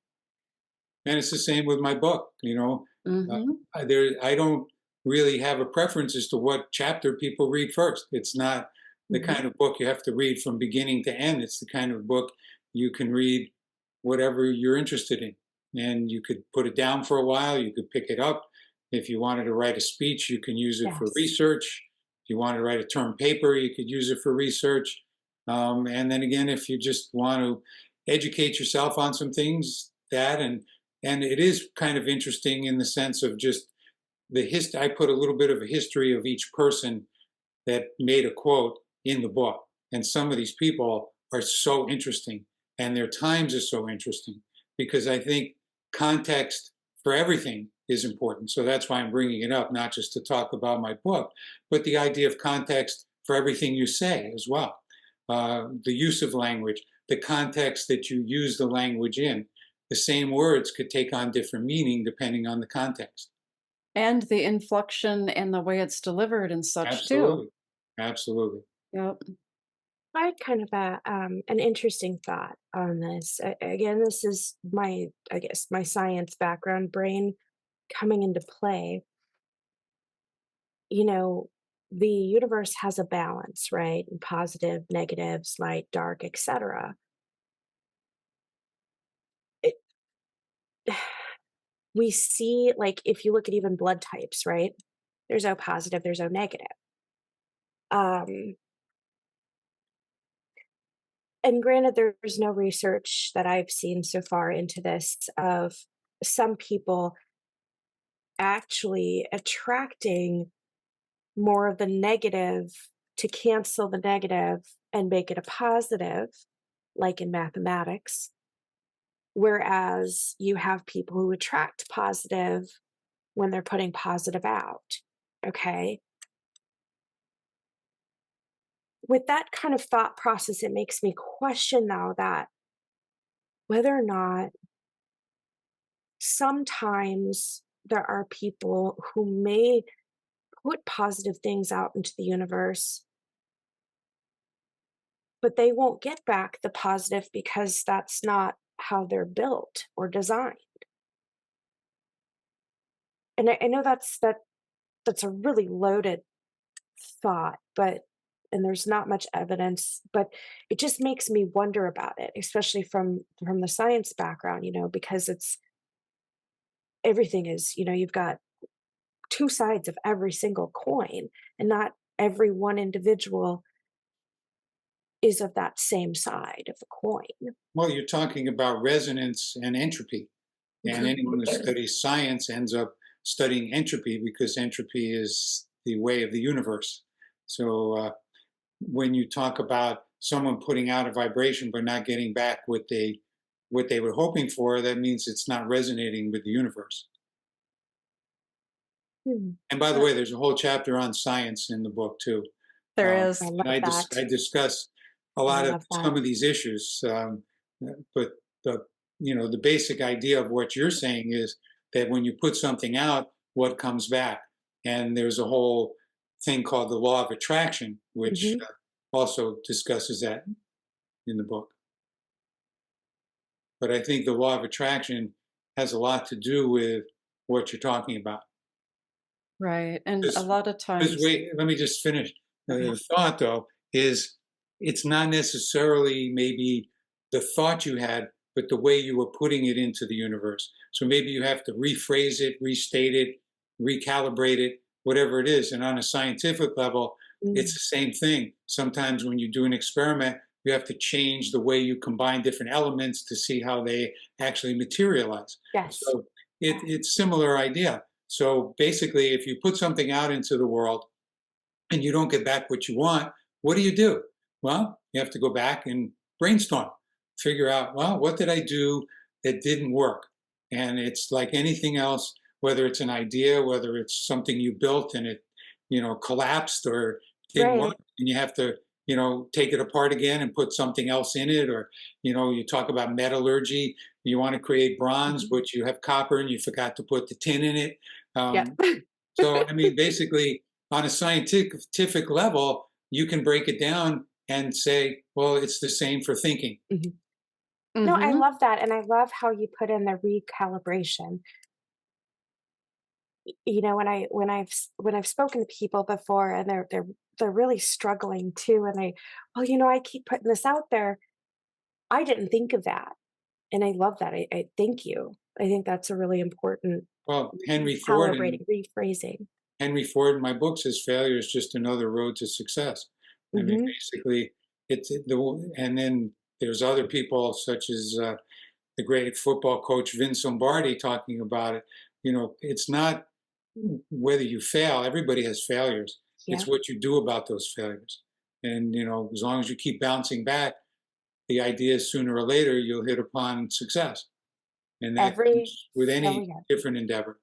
And it's the same with my book. Mm-hmm. I don't really have a preference as to what chapter people read first. It's not the Mm-hmm. kind of book you have to read from beginning to end. It's the kind of book you can read whatever you're interested in. And you could put it down for a while, you could pick it up. If you wanted to write a speech, you can use it for Yes. research. If you wanted to write a term paper, you could use it for research. And then again, if you just want to educate yourself on some things, and it is kind of interesting in the sense of just I put a little bit of a history of each person that made a quote in the book. And some of these people are so interesting and their times are so interesting because I think context for everything is important. So that's why I'm bringing it up, not just to talk about my book, but the idea of context for everything you say as well. The use of language, the context that you use the language in. The same words could take on different meaning depending on the context. And the inflection and the way it's delivered and such too. Absolutely. Absolutely. Yep. I had kind of an interesting thought on this. Again, this is my, I guess, my science background brain coming into play. You know, the universe has a balance, right? And positive, negatives, light, dark, etc. It, we see, like, if you look at even blood types, right? There's no positive, there's no negative. Um, and granted, there's no research that I've seen so far into this of some people actually attracting more of the negative to cancel the negative and make it a positive, like in mathematics. Whereas you have people who attract positive when they're putting positive out. Okay. With that kind of thought process, it makes me question now that whether or not sometimes there are people who may put positive things out into the universe, but they won't get back the positive because that's not how they're built or designed. And I know that's a really loaded thought, but and there's not much evidence, but it just makes me wonder about it, especially from the science background, because it's everything is, you've got two sides of every single coin, and not every one individual is of that same side of the coin. Well, you're talking about resonance and entropy. And anyone who studies science ends up studying entropy because entropy is the way of the universe. So when you talk about someone putting out a vibration but not getting back what they were hoping for, that means it's not resonating with the universe. Hmm. And by the way, there's a whole chapter on science in the book too. There Um, is. I and love that. I discuss a I lot of love that. some of these issues, but the the basic idea of what you're saying is that when you put something out, what comes back, and there's a whole thing called the law of attraction, which Hmm. also discusses that in the book. But I think the law of attraction has a lot to do with what you're talking about. Right. And a Just, lot of just times, wait. Let me just finish. Okay. The thought, though, is it's not necessarily maybe the thought you had, but the way you were putting it into the universe. So maybe you have to rephrase it, restate it, recalibrate it, whatever it is. And on a scientific level, it's Mm. the same thing. Sometimes when you do an experiment, you have to change the way you combine different elements to see how they actually materialize. Yes. So it's similar idea. So basically, if you put something out into the world and you don't get back what you want, what do? Well, you have to go back and brainstorm, figure out, well, what did I do that didn't work? And it's like anything else, whether it's an idea, whether it's something you built and it, collapsed or didn't work, Right. and you have to, take it apart again and put something else in it. Or, you talk about metallurgy, you want to create bronze, Mhm. but you have copper and you forgot to put the tin in it. Yep. So, I mean, basically, on a scientific level, you can break it down and say, well, it's the same for thinking. Mhm. No, I hmm love that, and I love how you put in the recalibration. When I've spoken to people before, and they're really struggling too, and well, I keep putting this out there. I didn't think of that, and I love that. I thank you. I think that's a really important Well, calibrating, rephrasing. Henry Ford in my book says failure is just another road to success. I mean, Hmm. basically, and then there's other people such as the great football coach Vince Lombardi talking about it. It's not whether you fail. Everybody has failures. It's Yeah. what you do about those failures. And as long as you keep bouncing back, the idea is sooner or later you'll hit upon success, and that Every comes with any failure. different endeavor.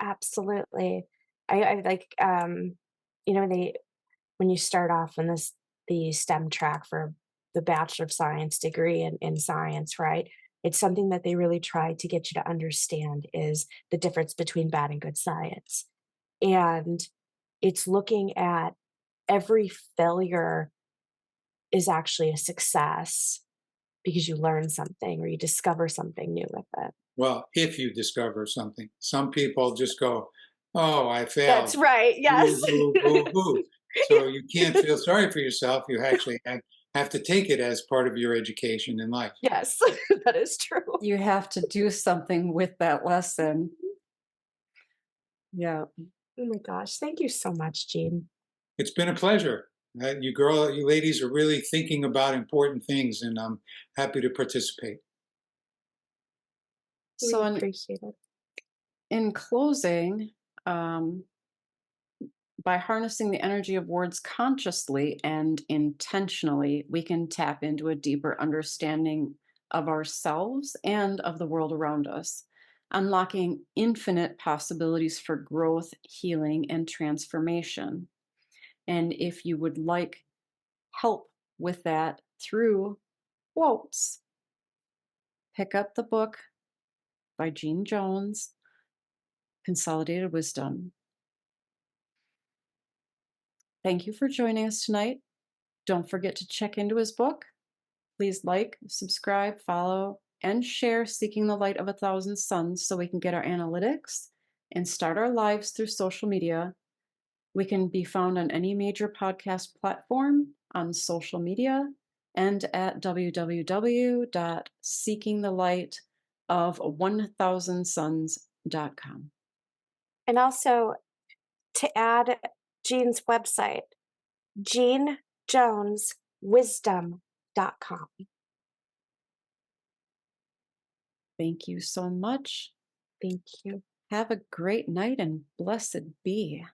Absolutely. I like, you know, when you start off in the STEM track for the Bachelor of Science degree in science, right? It's something that they really try to get you to understand is the difference between bad and good science. And it's looking at every failure is actually a success because you learn something or you discover something new with it. Well, if you discover something, some people just go, "Oh, I That's failed. right. Boo, Yes. hoo, boo, hoo." So you can't feel sorry for yourself. You actually have to take it as part of your education in life. Yes, that is true. You have to do something with that lesson. Yeah. Oh my gosh. Thank you so much, Jean. It's been a pleasure. You ladies are really thinking about important things, and I'm happy to participate. We So, appreciate it. in closing, um, by harnessing the energy of words consciously and intentionally, we can tap into a deeper understanding of ourselves and of the world around us, unlocking infinite possibilities for growth, healing, and transformation. And if you would like help with that through quotes, pick up the book by Jean Jones, Consolidated Wisdom. Thank you for joining us tonight. Don't forget to check into his book. Please like, subscribe, follow, and share Seeking the Light of a Thousand Suns so we can get our analytics and start our lives through social media. We can be found on any major podcast platform, on social media, and at www.seekingthelightofone,000suns.com. And also to add Jean's website, jeanjoneswisdom.com. Thank you so much. Thank you. Have a great night and blessed be.